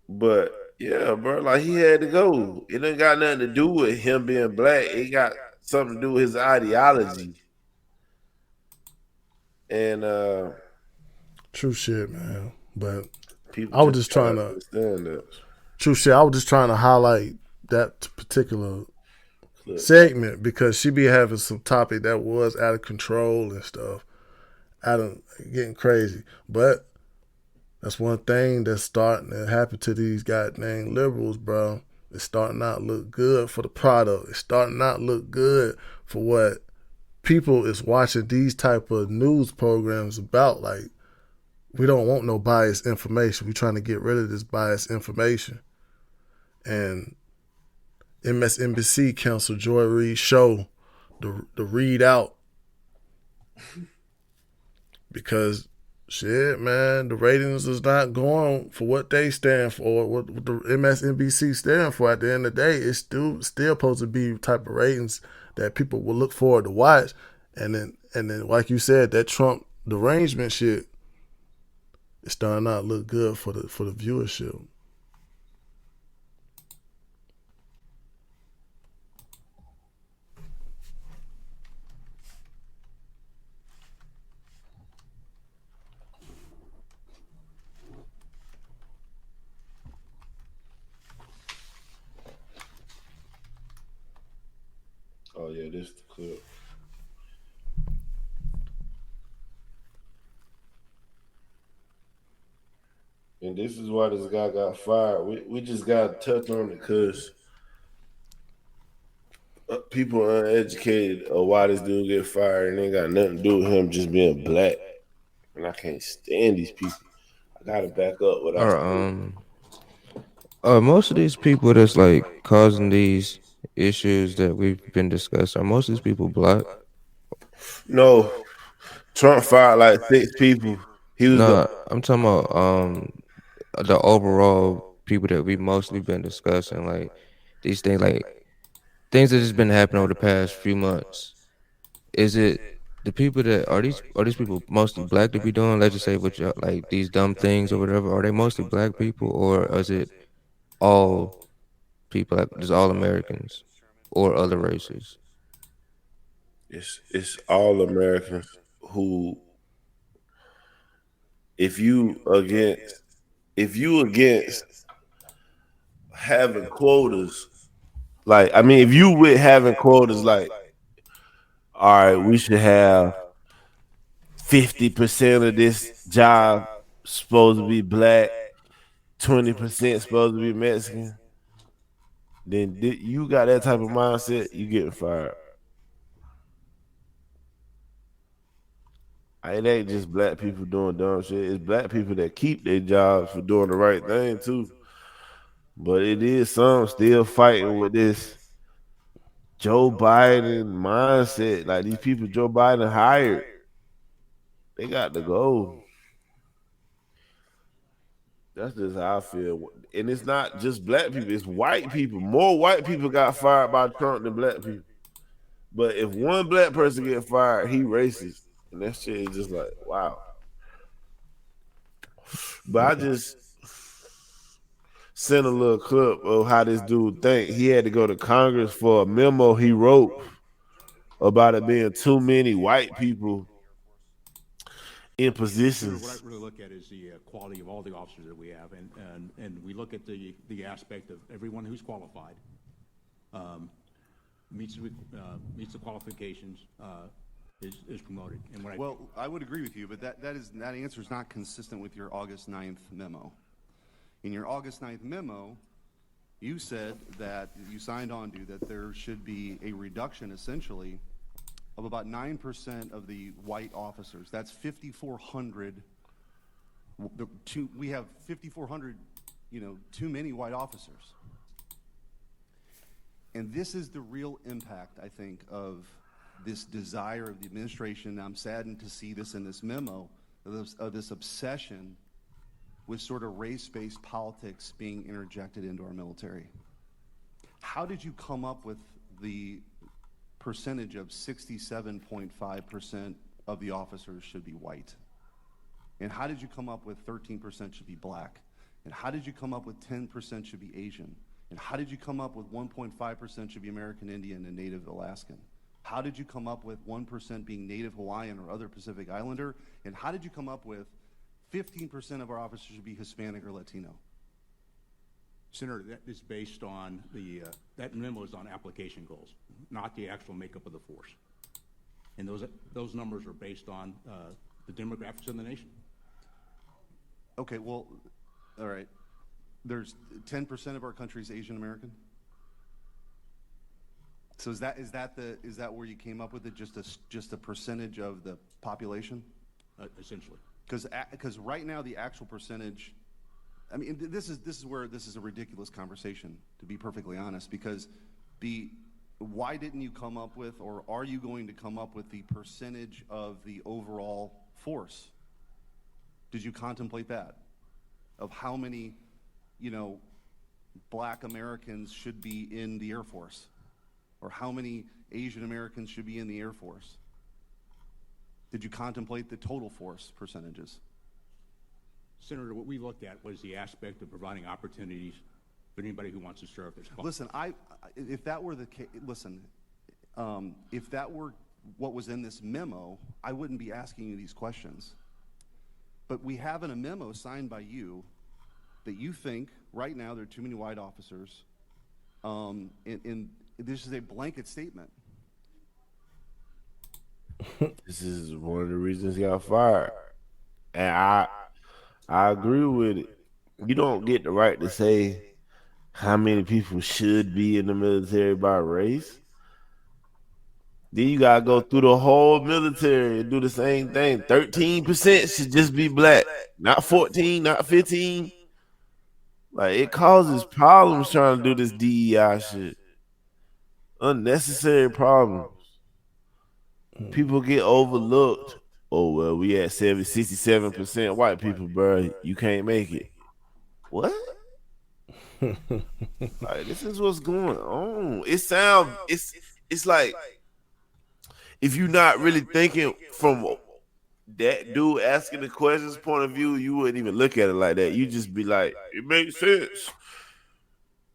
But yeah, bro, like he had to go. It ain't got nothing to do with him being black. It got something to do with his ideology. And true shit, man. But people I was just trying to understand that. True shit. I was just trying to highlight that particular segment because she be having some topic that was out of control and stuff, getting crazy. But that's one thing that's starting to happen to these goddamn liberals, bro. It's starting not look good for the product. It's starting not look good for what people is watching these type of news programs about. Like, we don't want no biased information. We're trying to get rid of this biased information. And MSNBC canceled Joy Reid's show, the Read Out, because shit, man, the ratings is not going for what they stand for, what the MSNBC stand for. At the end of the day, it's still supposed to be type of ratings that people will look forward to watch. And then like you said, that Trump derangement shit is starting not look good for the viewership. Oh yeah, this is the clip. And this is why this guy got fired. We just got to touch on it because people are uneducated of why this dude get fired, and it ain't got nothing to do with him just being black. And I can't stand these people. I gotta back up what most of these people that's like causing these issues that we've been discussing, are most of these people black? No. Trump fired like 6 people. I'm talking about the overall people that we've mostly been discussing, like these things, like things that has been happening over the past few months. Is it the people that are these people mostly black to be doing, let's just say, like these dumb things or whatever? Are they mostly black people, or is it all people, like just all Americans or other races. It's all Americans who, if you against having quotas, like, I mean, if you with having quotas, like, all right, we should have 50% of this job supposed to be black, 20% supposed to be Mexican, then you got that type of mindset, you getting fired. It ain't just black people doing dumb shit. It's black people that keep their jobs for doing the right thing too. But it is some still fighting with this Joe Biden mindset. Like, these people Joe Biden hired, they got to go. That's just how I feel. And it's not just black people, it's white people. More white people got fired by Trump than black people. But if one black person get fired, he racist. And that shit is just like, wow. But I just sent a little clip of how this dude think. He had to go to Congress for a memo he wrote about it being too many white people in positions. What I really look at is the quality of all the officers that we have, and we look at the aspect of everyone who's qualified, meets the qualifications, is promoted. And well, I would agree with you, but that answer is not consistent with your August 9th memo. In your August 9th memo, you said that you signed on to that there should be a reduction, essentially, of about 9% of the white officers. That's 5,400. We have 5,400, too many white officers. And this is the real impact, I think, of this desire of the administration. I'm saddened to see this in this memo, of this obsession with sort of race-based politics being interjected into our military. How did you come up with the percentage of 67.5% of the officers should be white? And how did you come up with 13% should be black? And how did you come up with 10% should be Asian? And how did you come up with 1.5% should be American Indian and Native Alaskan? How did you come up with 1% being Native Hawaiian or other Pacific Islander? And how did you come up with 15% of our officers should be Hispanic or Latino? Senator, that is based on that memo is on application goals, not the actual makeup of the force. And those numbers are based on the demographics of the nation. Okay, well, all right. There's 10% of our country is Asian American. So is that where you came up with it? Just a percentage of the population? Essentially. Because right now the actual percentage, I mean, this is where this is a ridiculous conversation, to be perfectly honest. Because why didn't you come up with, or are you going to come up with the percentage of the overall force? Did you contemplate that? Of how many, black Americans should be in the Air Force? Or how many Asian Americans should be in the Air Force? Did you contemplate the total force percentages? Senator, what we looked at was the aspect of providing opportunities for anybody who wants to serve. Listen, if that were the case, if that were what was in this memo, I wouldn't be asking you these questions. But we have in a memo signed by you that you think right now there are too many white officers, and this is a blanket statement. This is one of the reasons he got fired. And I agree with it. You don't get the right to say how many people should be in the military by race. Then you gotta go through the whole military and do the same thing. 13% should just be black, not 14, not 15. Like, it causes problems trying to do this DEI shit. Unnecessary problems. People get overlooked. Oh, well, we at 67% white people, bro. You can't make it. What? Like, this is what's going on. It's like, if you're not really thinking from that dude asking the questions point of view, you wouldn't even look at it like that. You just be like, it makes sense.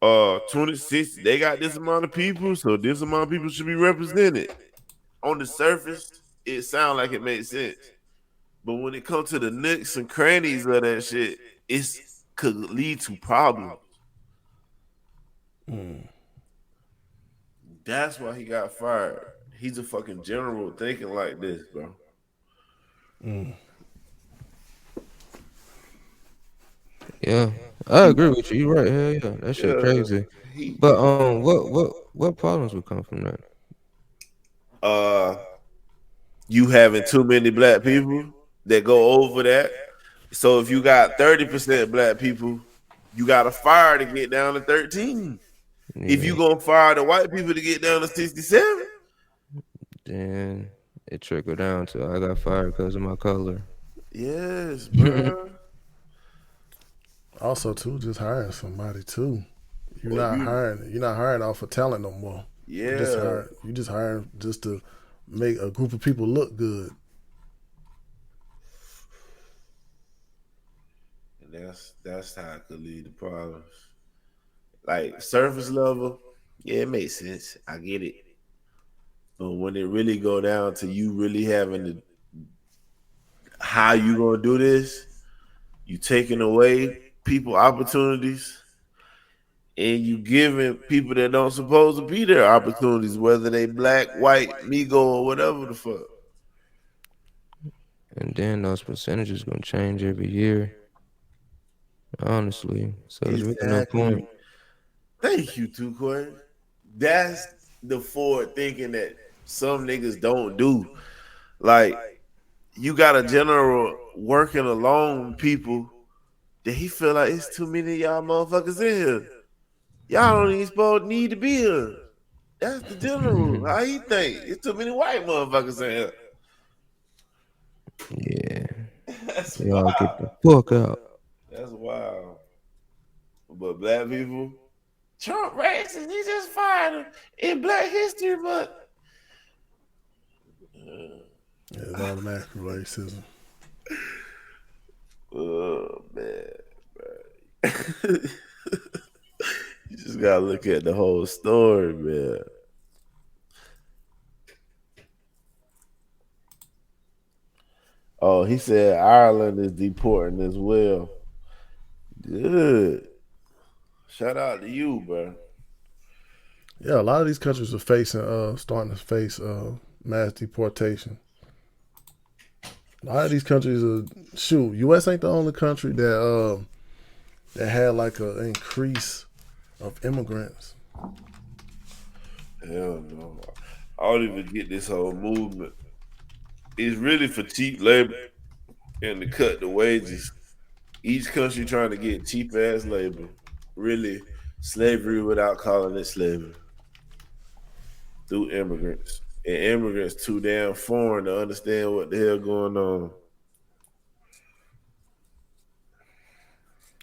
26, they got this amount of people, so this amount of people should be represented. On the surface, it sounds like it makes sense. But when it comes to the nooks and crannies of that shit, it could lead to problems. That's why he got fired. He's a fucking general thinking like this, bro. Yeah, I agree with you. You're right. Hell yeah, that shit crazy. But what problems would come from that? You having too many black people that go over that. So if you got 30% black people, you got to fire to get down to 13. If you gonna fire the white people to get down to 67, then it trickled down to I got fired because of my color. Yes, bro. Also, too, just hiring somebody too. You're not hiring off of talent no more. Yeah. You just hiring just to make a group of people look good. And that's how it could lead to problems. Like surface level, yeah, it makes sense. I get it. But when it really go down to you really having to how you gonna do this, you taking away people opportunities and you giving people that don't supposed to be there opportunities, whether they black, white, Migo, or whatever the fuck. And then those percentages gonna change every year. Honestly. So there's really no point. Thank you, too, Corey. That's the forward thinking that some niggas don't do. Like, you got a general working alone people that he feel like it's too many of y'all motherfuckers in here. Y'all don't even supposed to need to be here. That's the general. How he think? It's too many white motherfuckers in here. Yeah. That's Y'all wild. get the fuck out. That's wild. But black people, Trump racist, he just fired him in Black History Month. Yeah, it's automatic racism. Oh, man. You just gotta look at the whole story, man. Oh, he said Ireland is deporting as well. Good. Shout out to you, bro. Yeah, a lot of these countries are starting to face mass deportation. A lot of these countries U.S. ain't the only country that had like an increase of immigrants. Hell no. I don't even get this whole movement. It's really for cheap labor and to cut the wages. Each country trying to get cheap ass labor. Really, slavery without calling it slavery. Through immigrants. And immigrants too damn foreign to understand what the hell going on.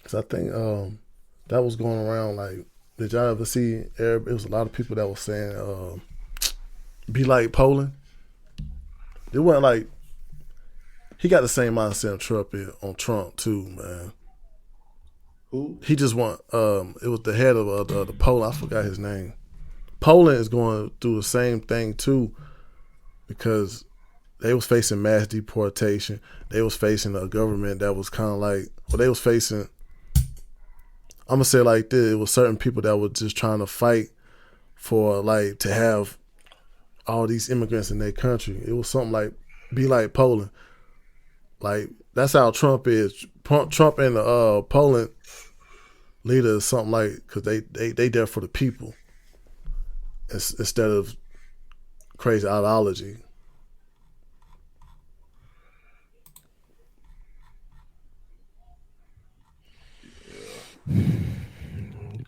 Cause I think that was going around like, did y'all ever see Arab? It was a lot of people that was saying, be like Poland. It wasn't like, he got the same mindset on Trump too, man. Who? He just want, it was the head of the Poland, I forgot his name. Poland is going through the same thing too, because they was facing mass deportation. They was facing a government that was kind of like, they was facing, I'm gonna say it like this, it was certain people that were just trying to fight for like to have all these immigrants in their country. It was something like, be like Poland. Like, that's how Trump is. Trump and the Poland leader is something like, because they there for the people instead of crazy ideology.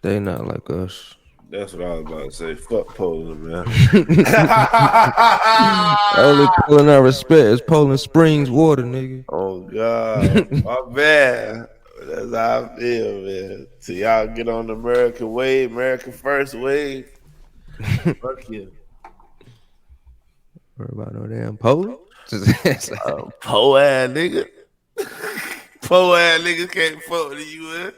They not like us. That's what I was about to say. Fuck Poland, man. Only Poland I respect is Poland Springs water, nigga. Oh, God. My bad. That's how I feel, man. So y'all get on the American wave, American first wave. Fuck you. Worry about no damn Poland? Po ass nigga. Po ass niggas can't fuck with the U.S.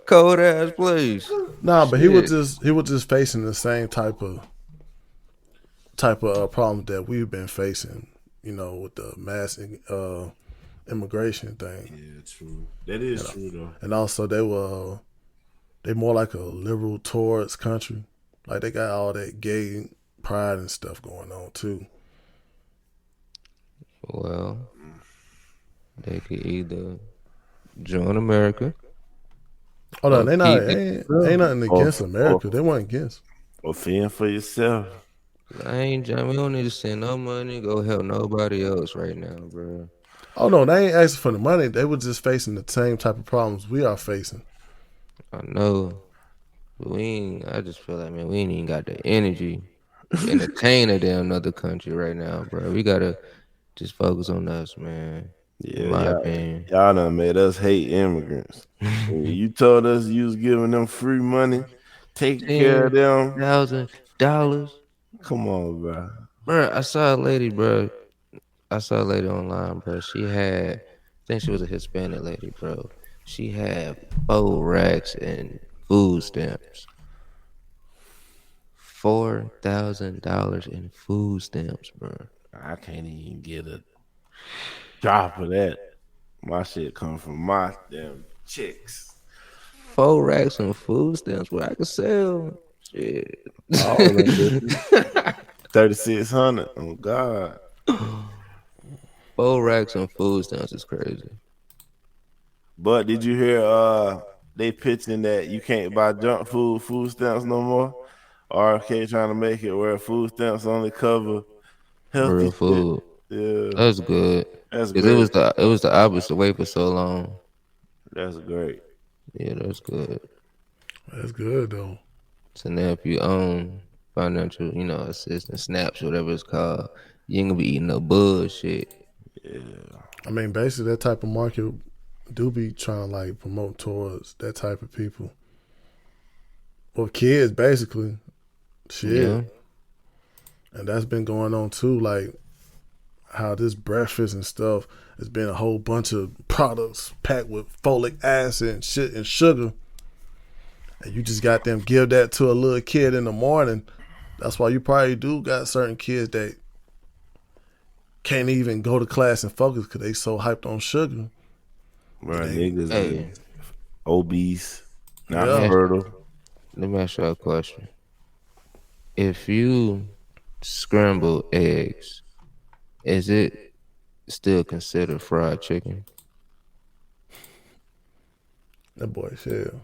Cold ass place. Nah, but he Shit. was just facing the same type of problem that we've been facing, you know, with the mass immigration thing. Yeah, true. That is true though. And also they more like a liberal towards country. Like they got all that gay pride and stuff going on too. Well, they could either join America. Oh no, they not keep ain't nothing against America. They weren't against. Or fend for yourself. We don't need to send no money. Go help nobody else right now, bro. Oh no, they ain't asking for the money. They were just facing the same type of problems we are facing. I know, but I just feel like, man, we ain't even got the energy to entertain a damn another country right now, bro. We gotta just focus on us, man. Yeah, in my opinion. y'all done made us hate immigrants. You told us you was giving them free money, taking care of them. $1,000. Come on, bro. Bro, I saw a lady online, bro. She had, I think she was a Hispanic lady, bro. She had 4 racks and food stamps. $4,000 in food stamps, bro. I can't even get a drop of that. My shit come from my damn chicks. 4 racks and food stamps where I could sell. Shit. All of them bitches. 3,600. Oh God. 4 racks and food stamps is crazy. But did you hear they pitching that you can't buy junk food stamps no more? RFK trying to make it where food stamps only cover healthy Real food. Shit. Yeah. That's good. That's great. It was the opposite way for so long. That's great. Yeah, that's good. That's good though. So now if you own financial, assistance, snaps, whatever it's called, you ain't gonna be eating no bullshit. Yeah. I mean, basically that type of market do be trying to like promote towards that type of people. Well, kids basically. Shit. Yeah. And that's been going on too, like how this breakfast and stuff has been a whole bunch of products packed with folic acid and shit and sugar. And you just got them give that to a little kid in the morning. That's why you probably do got certain kids that can't even go to class and focus because they so hyped on sugar. Right, niggas are obese, not Yeah. fertile. Let me ask you a question. If you scramble eggs, is it still considered fried chicken? That boy said.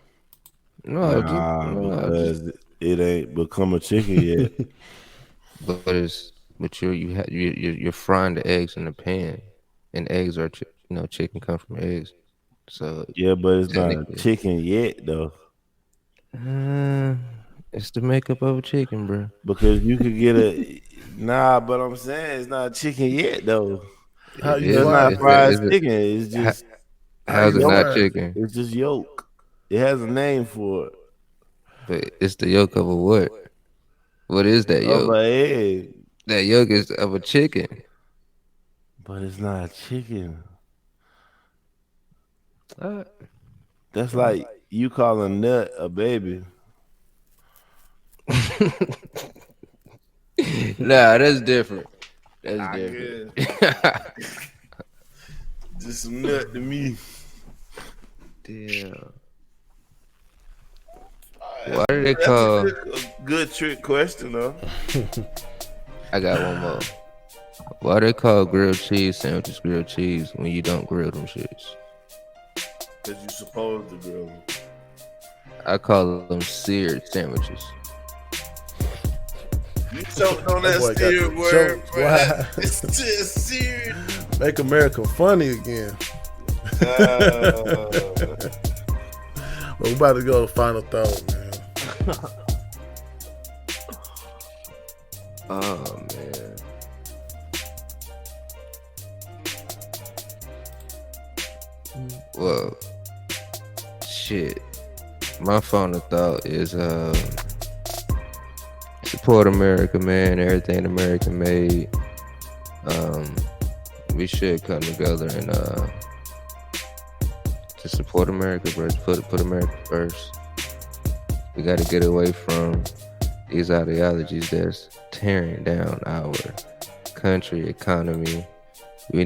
No, because it ain't become a chicken yet. but you're frying the eggs in the pan, and eggs are chicken come from eggs. So yeah, but it's not a chicken yet though. It's the makeup of a chicken, bro. Because you could get but I'm saying it's not a chicken yet though. It's not fried chicken. It's just how's it not chicken? It's just yolk. It has a name for it. But it's the yolk of a what? What is that yolk? Of an egg. That yolk is of a chicken. But it's not a chicken. That's like you calling nut a baby. Nah, that's different. That's different. Just some nut to me. Damn. Why do they call? That's a good trick question though. I got one more. Why they call grilled cheese sandwiches grilled cheese when you don't grill them shits? Because you're supposed to grill them. I call them seared sandwiches. You choked on that seared word, bro. It's just seared. Make America funny again. But we're about to go to final thought, man. Oh man. Well, shit. My final thought is support America, man. Everything America made. We should come together and Just support America, bro. Put America first. We got to get away from these ideologies that's tearing down our country, economy. We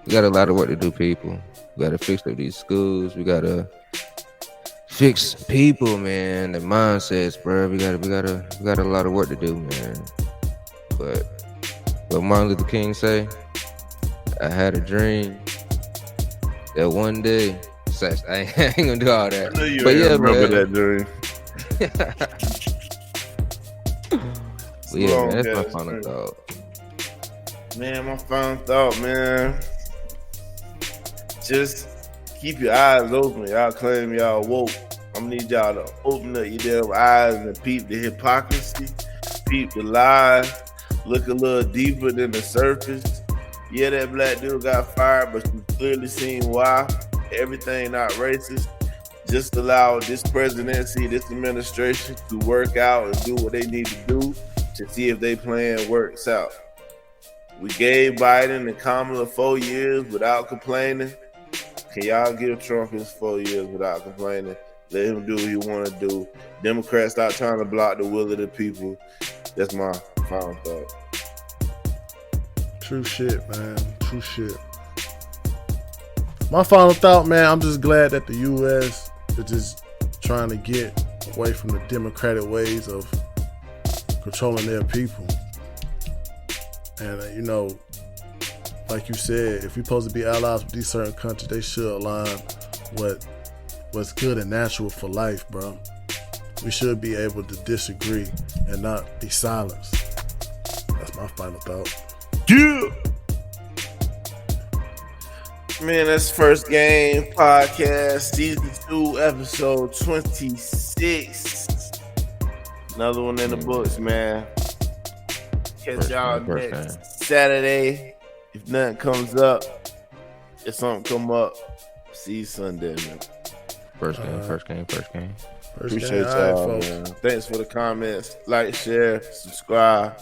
got a lot of work to do, people. We got to fix up these schools. We got to fix people, man. The mindsets, bro. We got a lot of work to do, man. But what Martin Luther King say? I had a dream that one day. I ain't gonna do all that. I know you but yeah, remember man. that dream. But yeah, man, that's my final thought. Man, my final thought, man. Just keep your eyes open. Y'all claim y'all woke. I'm gonna need y'all to open up your damn eyes and peep the hypocrisy, peep the lies, look a little deeper than the surface. Yeah, that black dude got fired, but you clearly seen why. Everything not racist. Just allow this presidency, this administration to work out and do what they need to do to see if they plan works out. We gave Biden and Kamala 4 years without complaining. Can y'all give Trump his 4 years without complaining? Let him do what he want to do. Democrats stop trying to block the will of the people. That's my final thought. True shit, man. True shit. My final thought, man, I'm just glad that the U.S. is just trying to get away from the democratic ways of controlling their people. And, you know, like you said, if we're supposed to be allies with these certain countries, they should align what's good and natural for life, bro. We should be able to disagree and not be silenced. That's my final thought. Yeah! Man, that's First Game Podcast, Season 2, Episode 26. Another one in the books, man. Catch y'all next Saturday. If nothing comes up, if something come up, see you Sunday, man. First game. Appreciate y'all, man. Thanks for the comments. Like, share, subscribe.